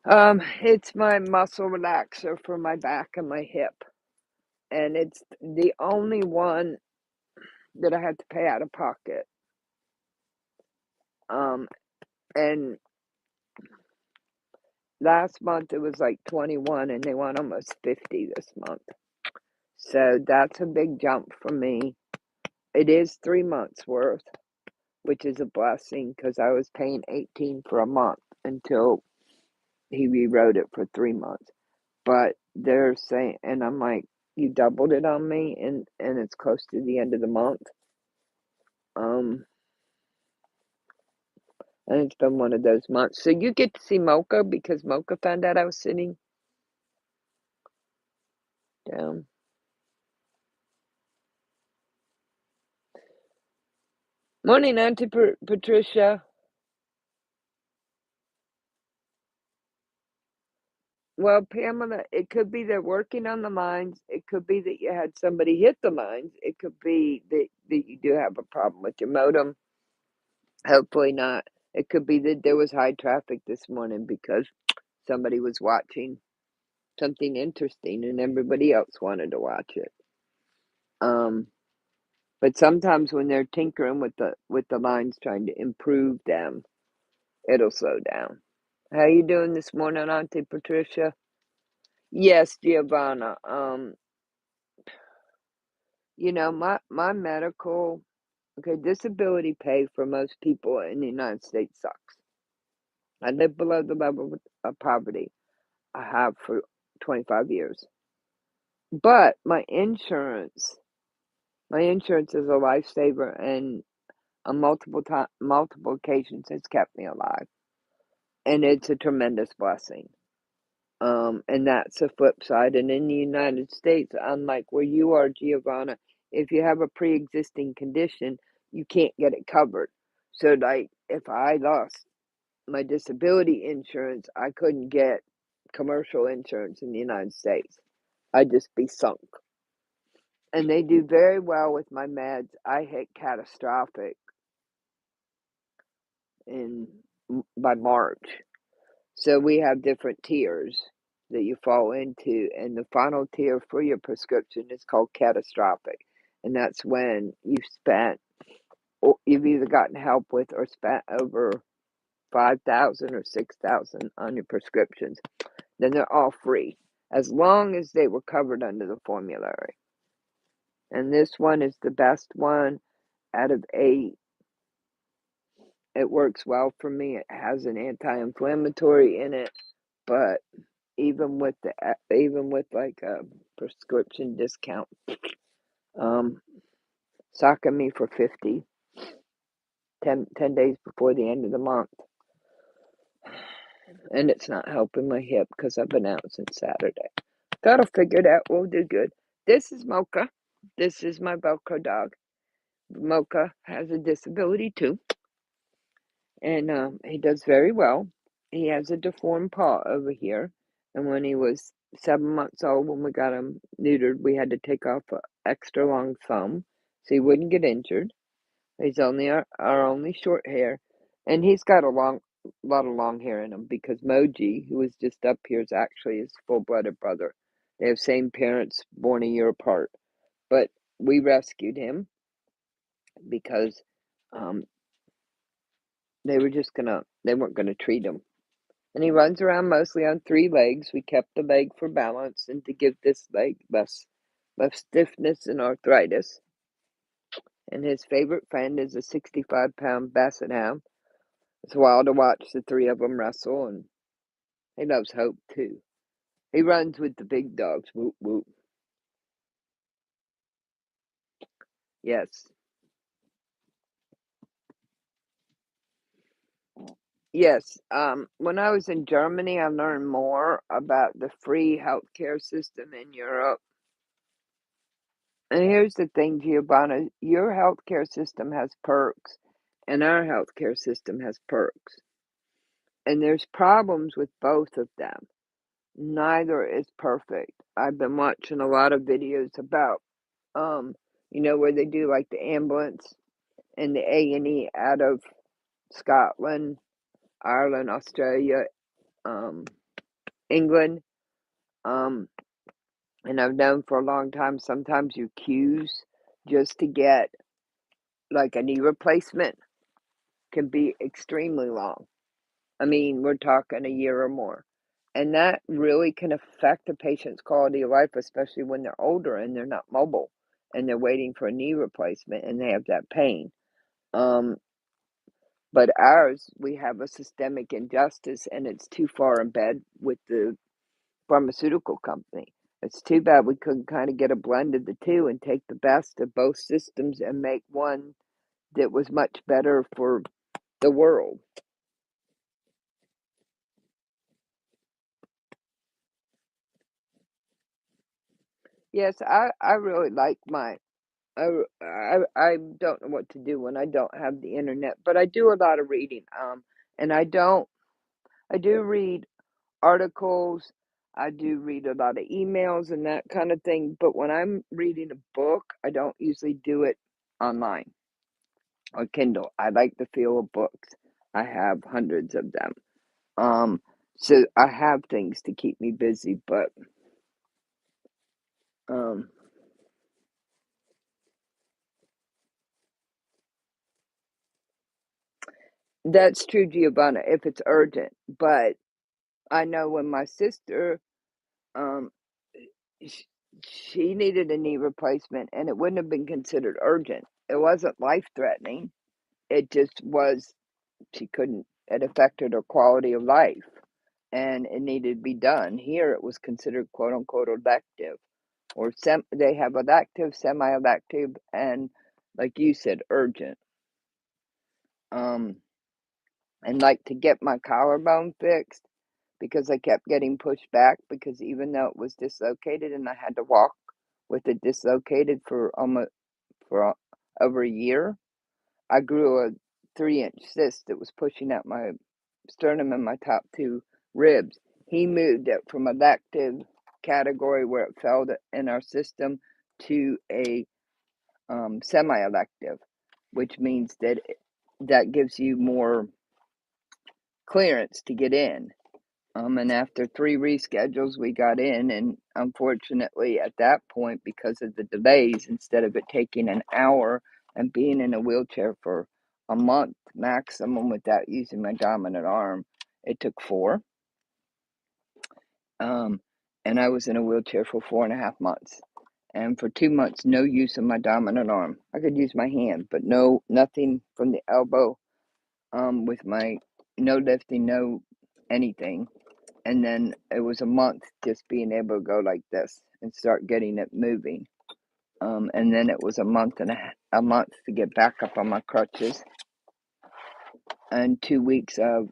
Speaker 1: It's my muscle relaxer for my back and my hip. And it's the only one that I had to pay out of pocket. And last month it was like 21, and they want almost 50 this month. So that's a big jump for me. It is 3 months worth, which is a blessing because I was paying 18 for a month until he rewrote it for 3 months. But they're saying, and I'm like, you doubled it on me, and it's close to the end of the month. And it's been one of those months. So you get to see Mocha because Mocha found out I was sitting down. Morning, Auntie Patricia. Well, Pamela, it could be they're working on the lines. It could be that you had somebody hit the lines. It could be that you do have a problem with your modem. Hopefully not. It could be that there was high traffic this morning because somebody was watching something interesting and everybody else wanted to watch it. But sometimes when they're tinkering with the lines trying to improve them, it'll slow down. How you doing this morning, Auntie Patricia? Yes, Giovanna. My medical disability pay for most people in the United States sucks. I live below the level of poverty. I have for 25 years. But my insurance is a lifesaver, and on multiple occasions has kept me alive. And it's a tremendous blessing. And that's the flip side. And in the United States, unlike where you are, Giovanna, if you have a pre-existing condition, you can't get it covered. So, like, if I lost my disability insurance, I couldn't get commercial insurance in the United States. I'd just be sunk. And they do very well with my meds. I hit catastrophic by March. So we have different tiers that you fall into, and the final tier for your prescription is called catastrophic. And that's when you've either gotten help with or spent over 5,000 or 6,000 on your prescriptions. Then they're all free, as long as they were covered under the formulary. And this one is the best one out of 8. It works well for me. It has an anti-inflammatory in it, but even with like a prescription discount, socking me for 50, 10 days before the end of the month. And it's not helping my hip because I've been out since Saturday. Gotta figure it out. We'll do good. This is Mocha. This is my Velcro dog. Mocha has a disability too, and he does very well. He has a deformed paw over here, and when he was 7 months old, when we got him neutered, we had to take off an extra long thumb so he wouldn't get injured. He's only our only short hair, and he's got a lot of long hair in him because Moji, who was just up here, is actually his full-blooded brother. They have same parents, born a year apart. But we rescued him because they weren't gonna treat him. And he runs around mostly on 3 legs. We kept the leg for balance and to give this leg less stiffness and arthritis. And his favorite friend is a 65-pound basset hound. It's wild to watch the 3 of them wrestle, and he loves Hope too. He runs with the big dogs. Whoop whoop. Yes. Yes. When I was in Germany, I learned more about the free healthcare system in Europe. And here's the thing, Giovanna, your healthcare system has perks, and our healthcare system has perks. And there's problems with both of them. Neither is perfect. I've been watching a lot of videos about, where they do like the ambulance and the A&E out of Scotland, Ireland, Australia, England. And I've known for a long time, sometimes you queues just to get like a knee replacement, can be extremely long. I mean, we're talking a year or more. And that really can affect a patient's quality of life, especially when they're older and they're not mobile and they're waiting for a knee replacement and they have that pain. Um, but ours, we have a systemic injustice and it's too far in bed with the pharmaceutical company. It's too bad we couldn't kind of get a blend of the two and take the best of both systems and make one that was much better for the world. Yes, I really like my I don't know what to do when I don't have the internet, but I do a lot of reading. And I do read articles, I do read a lot of emails and that kind of thing, but when I'm reading a book, I don't usually do it online or Kindle. I like the feel of books. I have hundreds of them. Um, so I have things to keep me busy, but um, that's true, Giovanna, if it's urgent. But I know when my sister, um, sh- she needed a knee replacement, and it wouldn't have been considered urgent. It wasn't life threatening. It just was, she couldn't, it affected her quality of life and it needed to be done. Here it was considered quote unquote elective or they have elective, semi elective, and like you said, urgent. Um, and like to get my collarbone fixed because I kept getting pushed back because even though it was dislocated and I had to walk with it dislocated for almost for over a year, I grew a 3-inch cyst that was pushing out my sternum and my top two ribs. He moved it from elective category where it fell in our system to a semi-elective, which means that that gives you more clearance to get in. And after 3 reschedules, we got in, and unfortunately, at that point, because of the delays, instead of it taking an hour and being in a wheelchair for a month maximum without using my dominant arm, it took 4. Um, and I was in a wheelchair for 4.5 months. And for 2 months, no use of my dominant arm. I could use my hand, but nothing from the elbow, with my no lifting, no anything. And then it was a month just being able to go like this and start getting it moving. And then it was a month and a month to get back up on my crutches, and 2 weeks of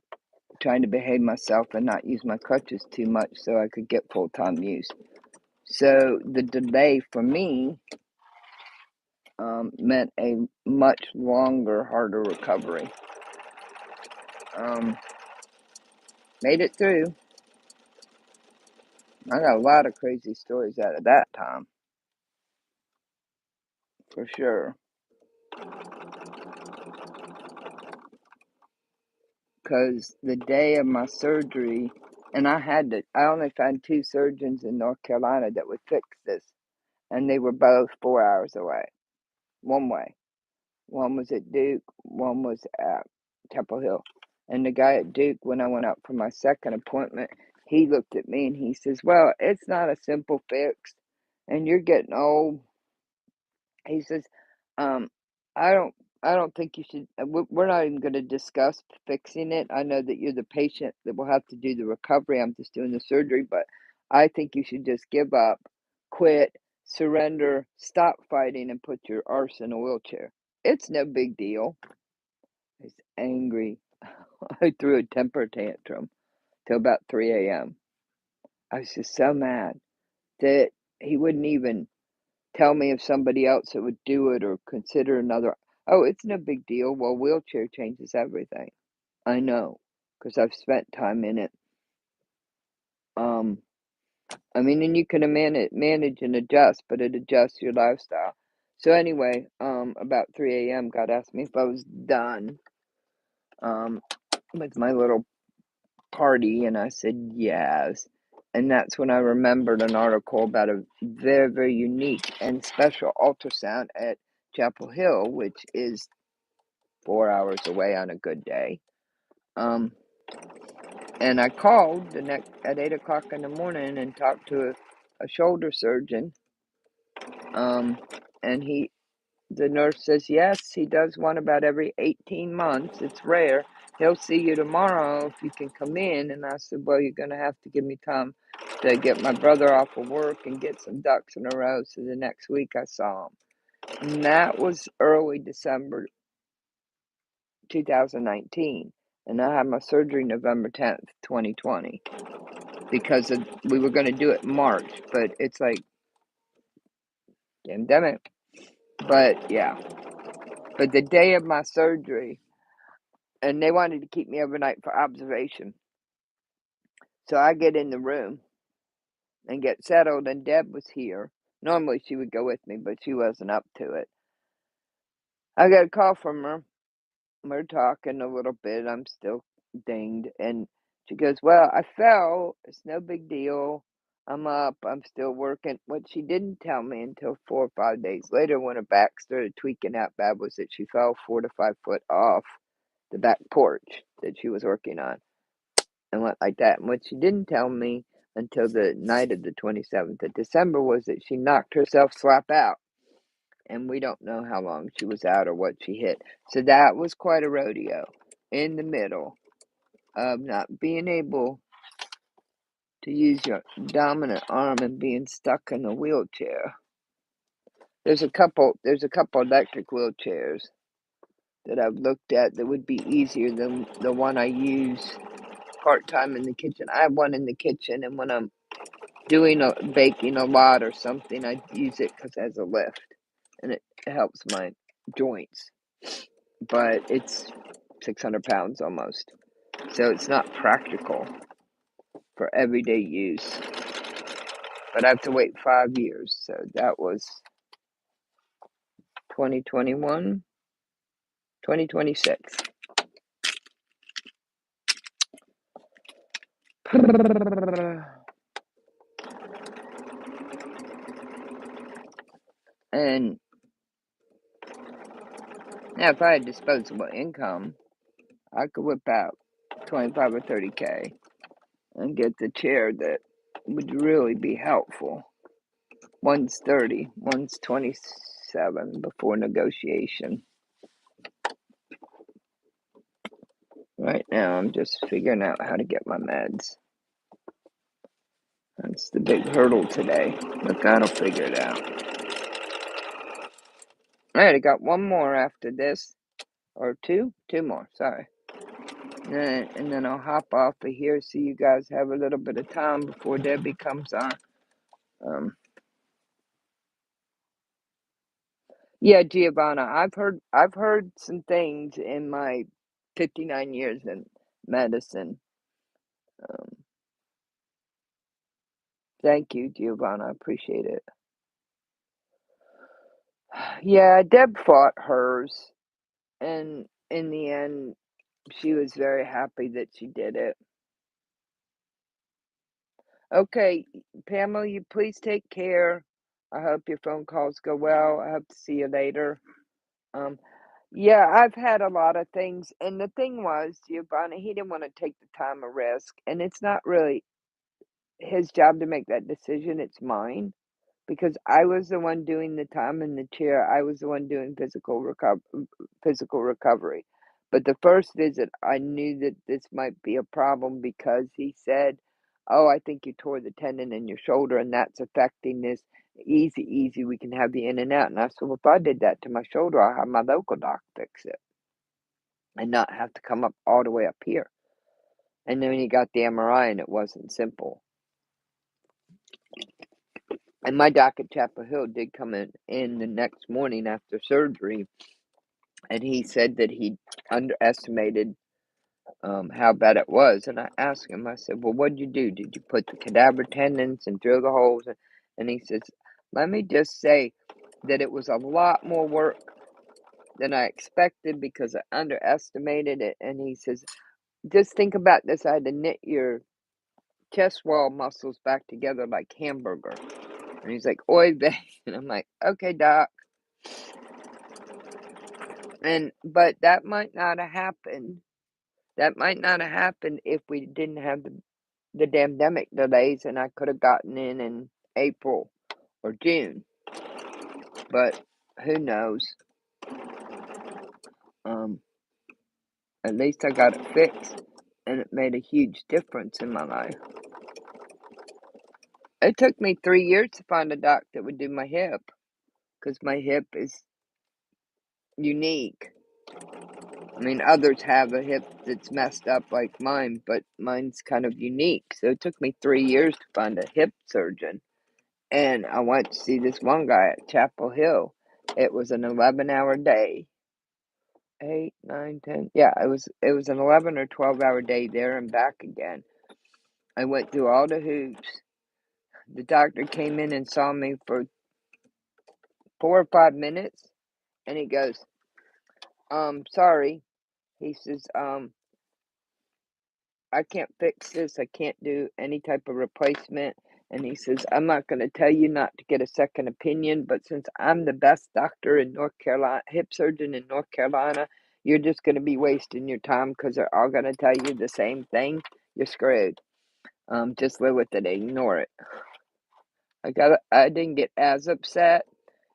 Speaker 1: trying to behave myself and not use my crutches too much so I could get full-time use. So the delay for me meant a much longer, harder recovery. Um, Made it through. I got a lot of crazy stories out of that time, for sure. Because the day of my surgery, and I only found 2 surgeons in North Carolina that would fix this, and they were both 4 hours away, one way. One was at Duke, one was at Temple Hill. And the guy at Duke, when I went out for my second appointment, he looked at me and he says, "Well, it's not a simple fix, and you're getting old." He says, um, "I don't, I don't think you should. We're not even going to discuss fixing it. I know that you're the patient that will have to do the recovery. I'm just doing the surgery, but I think you should just give up, quit, surrender, stop fighting, and put your arse in a wheelchair. It's no big deal." He's angry. I threw a temper tantrum till about 3 a.m. I was just so mad that he wouldn't even tell me of somebody else that would do it or consider another. Oh, it's no big deal. Well, wheelchair changes everything. I know, because I've spent time in it. Um, I mean, and you can manage and adjust, but it adjusts your lifestyle. So anyway, about 3 a.m., God asked me if I was done um, with my little party, and I said yes. And that's when I remembered an article about a very, very unique and special ultrasound at Chapel Hill, which is 4 hours away on a good day. And I called at 8 o'clock in the morning and talked to a shoulder surgeon. And the nurse says, yes, he does one about every 18 months. It's rare. He'll see you tomorrow if you can come in. And I said, well, you're going to have to give me time to get my brother off of work and get some ducks in a row. So the next week I saw him. And that was early December 2019. And I had my surgery November 10th, 2020. Because we were going to do it in March. But it's like, pandemic. But yeah. But the day of my surgery, and they wanted to keep me overnight for observation. So I get in the room and get settled, and Deb was here. Normally she would go with me, but she wasn't up to it. I got a call from her. We're talking a little bit. I'm still dinged. And she goes, well, I fell. It's no big deal. I'm up. I'm still working. What she didn't tell me until 4 or 5 days later when her back started tweaking out bad was that she fell 4 to 5 foot off the back porch that she was working on and went like that. And what she didn't tell me until the night of the 27th of December was that she knocked herself slap out. And we don't know how long she was out or what she hit. So that was quite a rodeo in the middle of not being able to use your dominant arm and being stuck in a wheelchair. There's a couple electric wheelchairs that I've looked at that would be easier than the one I use part-time in the kitchen. I have one in the kitchen, and when I'm baking a lot or something, I use it because it has a lift, and it helps my joints. But it's 600 pounds almost, so it's not practical for everyday use. But I have to wait 5 years, so that was 2021, 2026. And now, if I had disposable income, I could whip out 25 or 30K and get the chair that would really be helpful. One's 30, one's 27 before negotiation. Right now, I'm just figuring out how to get my meds. That's the big hurdle today, but God will figure it out. Alright, I got one more after this, or two more, sorry. And then I'll hop off of here so you guys have a little bit of time before Debbie comes on. Yeah, Giovanna, I've heard some things in my 59 years in medicine. Thank you, Giovanna. I appreciate it. Yeah, Deb fought hers, and in the end, she was very happy that she did it. Okay, Pamela, you please take care. I hope your phone calls go well. I hope to see you later. Yeah, I've had a lot of things, and the thing was, Giovanna, he didn't want to take the time or risk, and it's not really his job to make that decision. It's mine. Because I was the one doing the time in the chair. I was the one doing physical recovery. But the first visit, I knew that this might be a problem because he said, "Oh, I think you tore the tendon in your shoulder, and that's affecting this. Easy, we can have you in and out." And I said, "Well, if I did that to my shoulder, I'll have my local doc fix it and not have to come up all the way up here." And then he got the MRI, and it wasn't simple. And my doc at Chapel Hill did come in the next morning after surgery, and he said that he underestimated how bad it was. And I asked him, I said, "Well, what did you do? Did you put the cadaver tendons and drill the holes?" And he says, "Let me just say that it was a lot more work than I expected because I underestimated it." And he says, "Just think about this. I had to knit your chest wall muscles back together like hamburger." And he's like, "Oy vey." And I'm like, "Okay, doc." But that might not have happened. That might not have happened if we didn't have the pandemic delays, and I could have gotten in April or June. But who knows? At least I got it fixed, and it made a huge difference in my life. It took me 3 years to find a doc that would do my hip, because my hip is unique. I mean, others have a hip that's messed up like mine, but mine's kind of unique. So it took me 3 years to find a hip surgeon. And I went to see this one guy at Chapel Hill. It was an 11-hour day. 8, 9, 10. Yeah, it was an 11 or 12-hour day there and back again. I went through all the hoops. The doctor came in and saw me for 4 or 5 minutes, and he goes, sorry. He says, I can't fix this. I can't do any type of replacement. And he says, I'm not going to tell you not to get a second opinion, but since I'm the best doctor in North Carolina, hip surgeon in North Carolina, you're just going to be wasting your time because they're all going to tell you the same thing. You're screwed. Just live with it. Ignore it. I didn't get as upset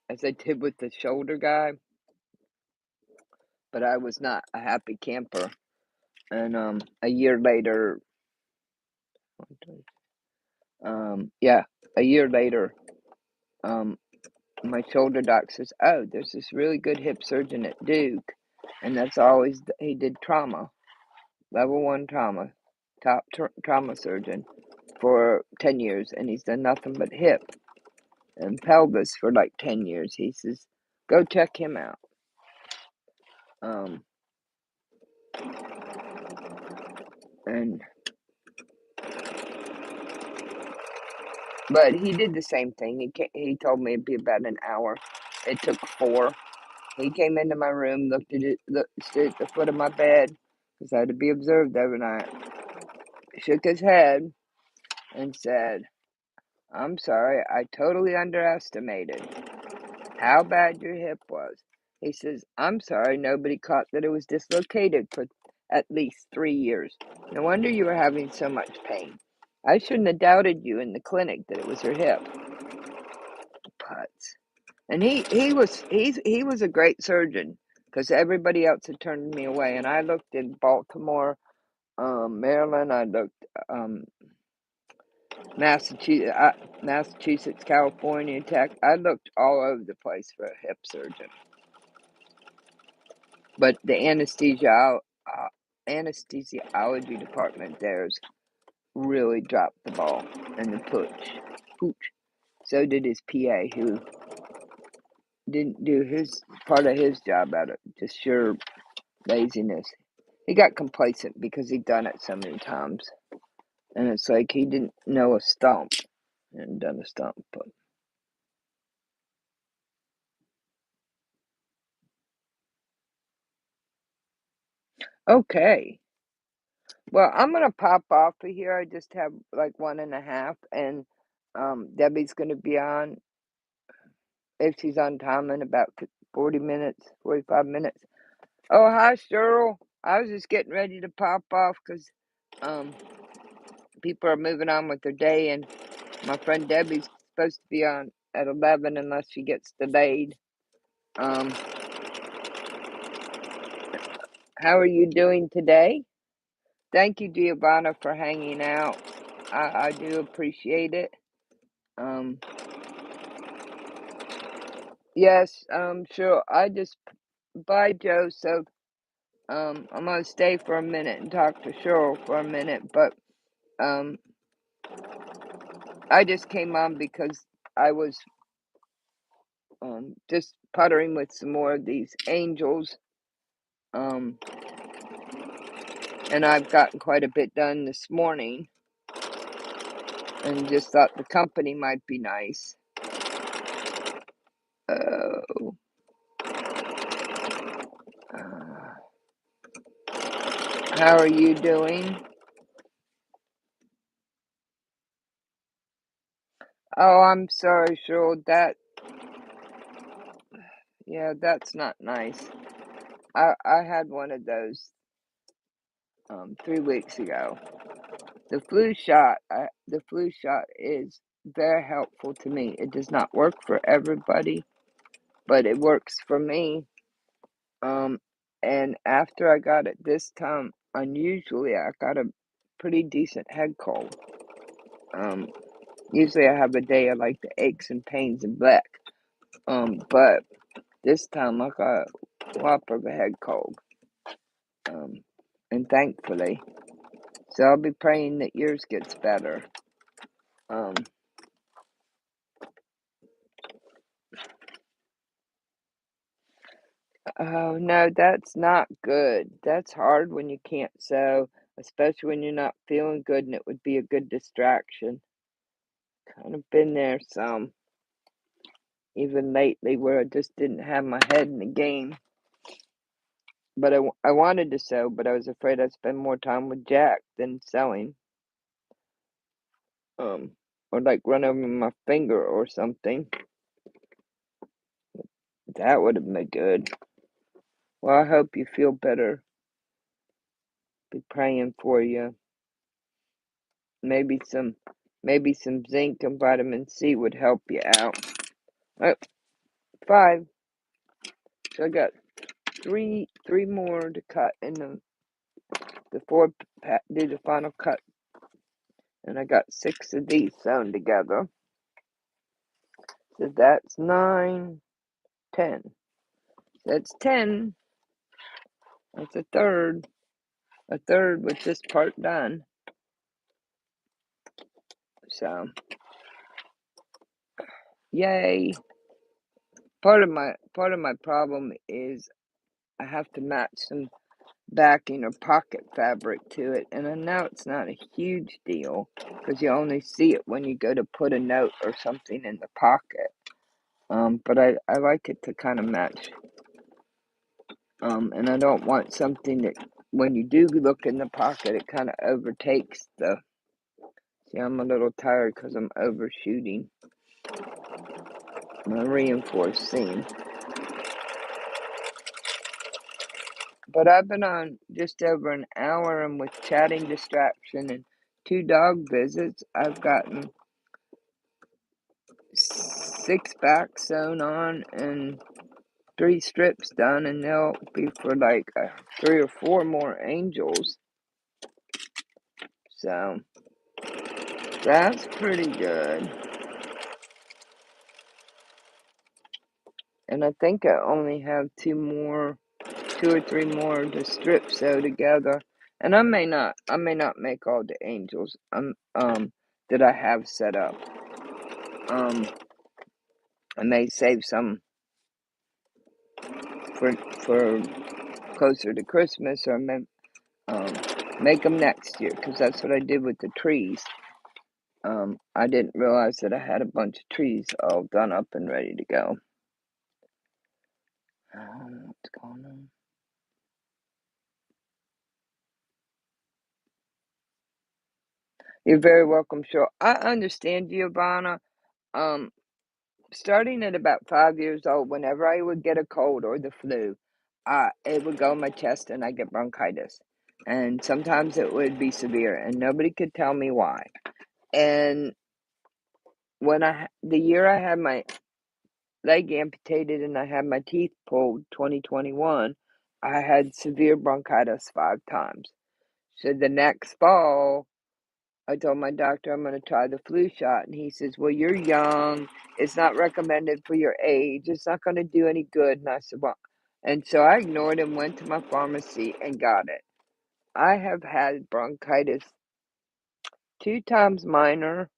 Speaker 1: as I did with the shoulder guy, but I was not a happy camper. And a year later, my shoulder doc says, "Oh, there's this really good hip surgeon at Duke, and that's always he did trauma, level 1 trauma, top trauma surgeon for 10 years, and he's done nothing but hip and pelvis for like 10 years." He says, "Go check him out." But he did the same thing. He told me it'd be about an hour. It took 4. He came into my room, looked at it, stood at the foot of my bed, because I had to be observed overnight. Shook his head and said, "I'm sorry, I totally underestimated how bad your hip was." He says, "I'm sorry nobody caught that it was dislocated for at least 3 years. No wonder you were having so much pain. I shouldn't have doubted you in the clinic that it was your hip." Putz. And he was a great surgeon, because everybody else had turned me away. And I looked in Baltimore, Maryland. I looked Massachusetts, California, Tech. I looked all over the place for a hip surgeon. But the anesthesiology department there's really dropped the ball and the pooch. So did his PA, who didn't do his part of his job out of just sheer laziness. He got complacent because he'd done it so many times. And it's like he didn't know a stump and done a stump. But okay. Well, I'm gonna pop off of here. I just have like 1.5, and Debbie's gonna be on if she's on time in about 40 minutes, 45 minutes. Oh, hi, Cheryl. I was just getting ready to pop off because people are moving on with their day, and my friend Debbie's supposed to be on at 11 unless she gets delayed. How are you doing today? Thank you, Giovanna, for hanging out. I do appreciate it. Yes, sure. Bye, Joseph. I'm gonna stay for a minute and talk to Cheryl for a minute, but, I just came on because I was, just puttering with some more of these angels, and I've gotten quite a bit done this morning, and just thought the company might be nice. Oh. How are you doing? Oh, I'm sorry, Cheryl. Yeah, that's not nice. I had one of those 3 weeks ago. The flu shot is very helpful to me. It does not work for everybody, but it works for me. And after I got it this time, unusually, I got a pretty decent head cold. Usually I have a day of like the aches and pains and black. But this time I got a whopper of a head cold. And thankfully. So I'll be praying that yours gets better. Um, oh no, that's not good. That's hard when you can't sew, especially when you're not feeling good and it would be a good distraction. Kind of been there some, even lately, where I just didn't have my head in the game. But I wanted to sew, but I was afraid I'd spend more time with Jack than sewing. Or like run over my finger or something. That would have been good. Well, I hope you feel better. Be praying for you. Maybe some zinc and vitamin C would help you out. Oh, 5. So I got three more to cut in the 4 do the final cut. And I got 6 of these sewn together. So that's 9, 10. That's 10. That's a third with this part done. So, yay. Part of my problem is I have to match some backing or pocket fabric to it, and I know it's not a huge deal because you only see it when you go to put a note or something in the pocket. But I like it to kind of match. And I don't want something that when you do look in the pocket, it kind of overtakes the. See, I'm a little tired because I'm overshooting my reinforced seam. But I've been on just over an hour, and with chatting distraction and 2 dog visits, I've gotten 6 backs sewn on and 3 strips done, and they'll be for like 3 or 4 more angels. So that's pretty good. And I think I only have 2 or 3 more to strip sew together. And I may not make all the angels that I have set up. I may save some for closer to Christmas, or make them next year, because that's what I did with the trees. I didn't realize that I had a bunch of trees all done up and ready to go. What's going on? You're very welcome, sure. I understand, Giovanna. Starting at about 5 years old, whenever I would get a cold or the flu, it would go in my chest and I get bronchitis. And sometimes it would be severe, and nobody could tell me why. And the year I had my leg amputated and I had my teeth pulled, 2021, I had severe bronchitis 5 times. So the next fall, I told my doctor I'm going to try the flu shot, and he says, "Well, you're young. It's not recommended for your age. It's not going to do any good." And I said, "Well," and so I ignored him, went to my pharmacy, and got it. I have had bronchitis 2 times minor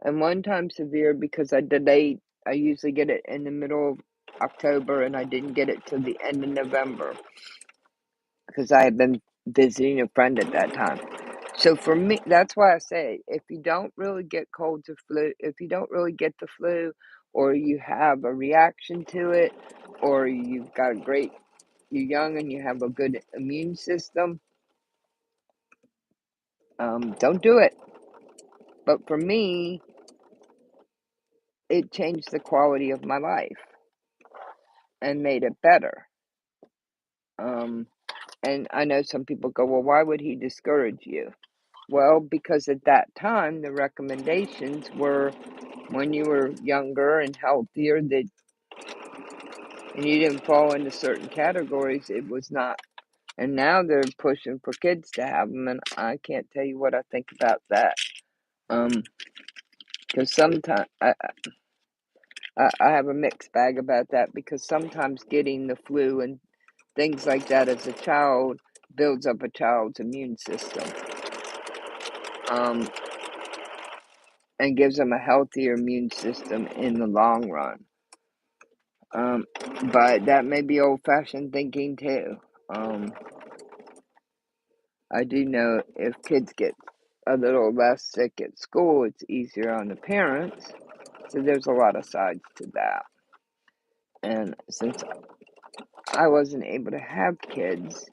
Speaker 1: and 1 time severe because I delayed. I usually get it in the middle of October, and I didn't get it till the end of November because I had been visiting a friend at that time. So for me, that's why I say if you don't really get colds or flu, if you don't really get the flu, or you have a reaction to it, or you're young and you have a good immune system, don't do it. But for me, it changed the quality of my life and made it better. And I know some people go, well, why would he discourage you? Well, because at that time, the recommendations were when you were younger and healthier that and you didn't fall into certain categories, it was not. And now they're pushing for kids to have them, and I can't tell you what I think about that. Because sometimes I have a mixed bag about that because sometimes getting the flu and things like that as a child builds up a child's immune system, and gives them a healthier immune system in the long run. But that may be old-fashioned thinking too. I do know if kids get a little less sick at school, it's easier on the parents. So there's a lot of sides to that. And since I wasn't able to have kids,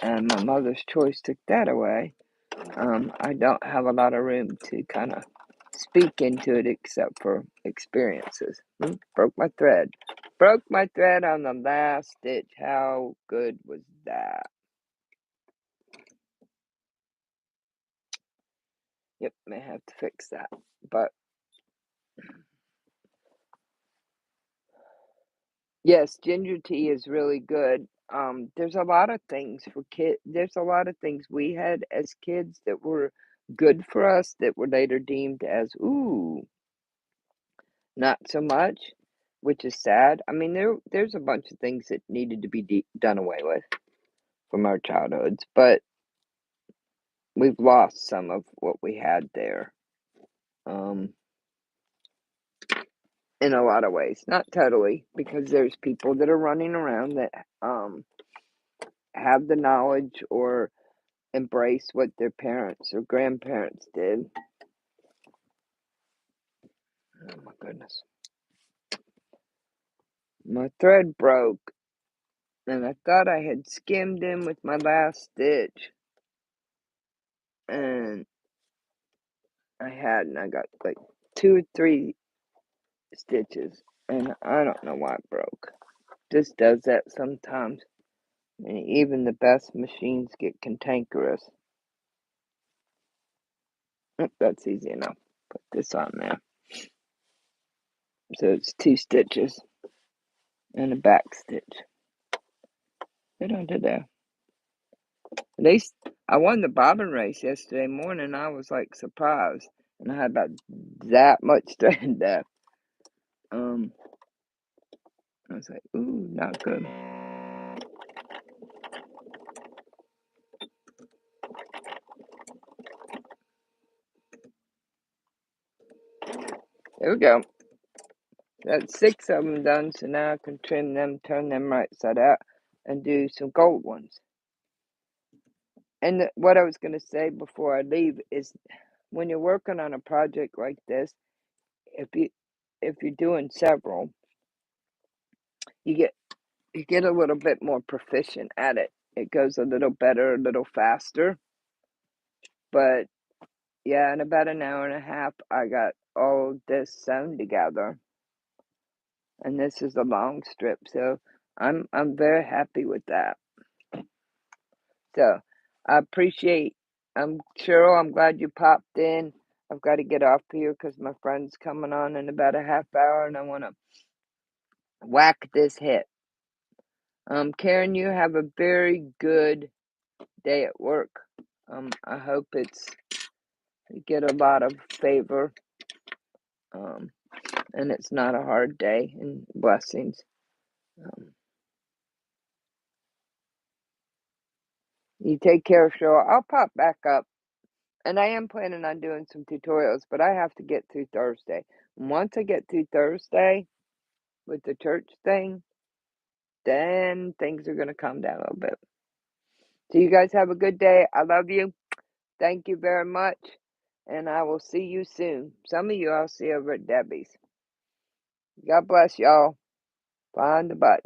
Speaker 1: and my mother's choice took that away, I don't have a lot of room to kind of speak into it except for experiences. Broke my thread. Broke my thread on the last stitch. How good was that? Yep, may have to fix that. But yes, ginger tea is really good. There's a lot of things for kids. There's a lot of things we had as kids that were good for us that were later deemed as, ooh, not so much, which is sad. I mean, there's a bunch of things that needed to be done away with from our childhoods, but we've lost some of what we had there, in a lot of ways. Not totally, because there's people that are running around that have the knowledge or embrace what their parents or grandparents did. Oh my goodness. My thread broke, and I thought I had skimmed in with my last stitch, and I hadn't. I got like 2 or 3 stitches, and I don't know why it broke. Just does that sometimes. And even the best machines get cantankerous. That's easy enough. Put this on there. So it's 2 stitches and a back stitch. Right under there. At least I won the bobbin race yesterday morning. I was like surprised, and I had about that much thread left. I was like, ooh, not good. There we go. That's 6 of them done, so now I can trim them, turn them right side out, and do some gold ones. And what I was going to say before I leave is, when you're working on a project like this, if you're doing several, you get a little bit more proficient at it. It goes a little better, a little faster. But yeah, in about an hour and a half, I got all this sewn together, and this is a long strip, so I'm very happy with that. So I appreciate. Cheryl, I'm glad you popped in. I've got to get off here because my friend's coming on in about a half hour, and I want to whack this hit. Karen, you have a very good day at work. I hope you get a lot of favor, and it's not a hard day, and blessings. You take care, Cheryl. I'll pop back up, and I am planning on doing some tutorials, but I have to get through Thursday. Once I get through Thursday with the church thing, then things are going to calm down a little bit. So you guys have a good day. I love you. Thank you very much. And I will see you soon. Some of you I'll see over at Debbie's. God bless y'all. Find the button.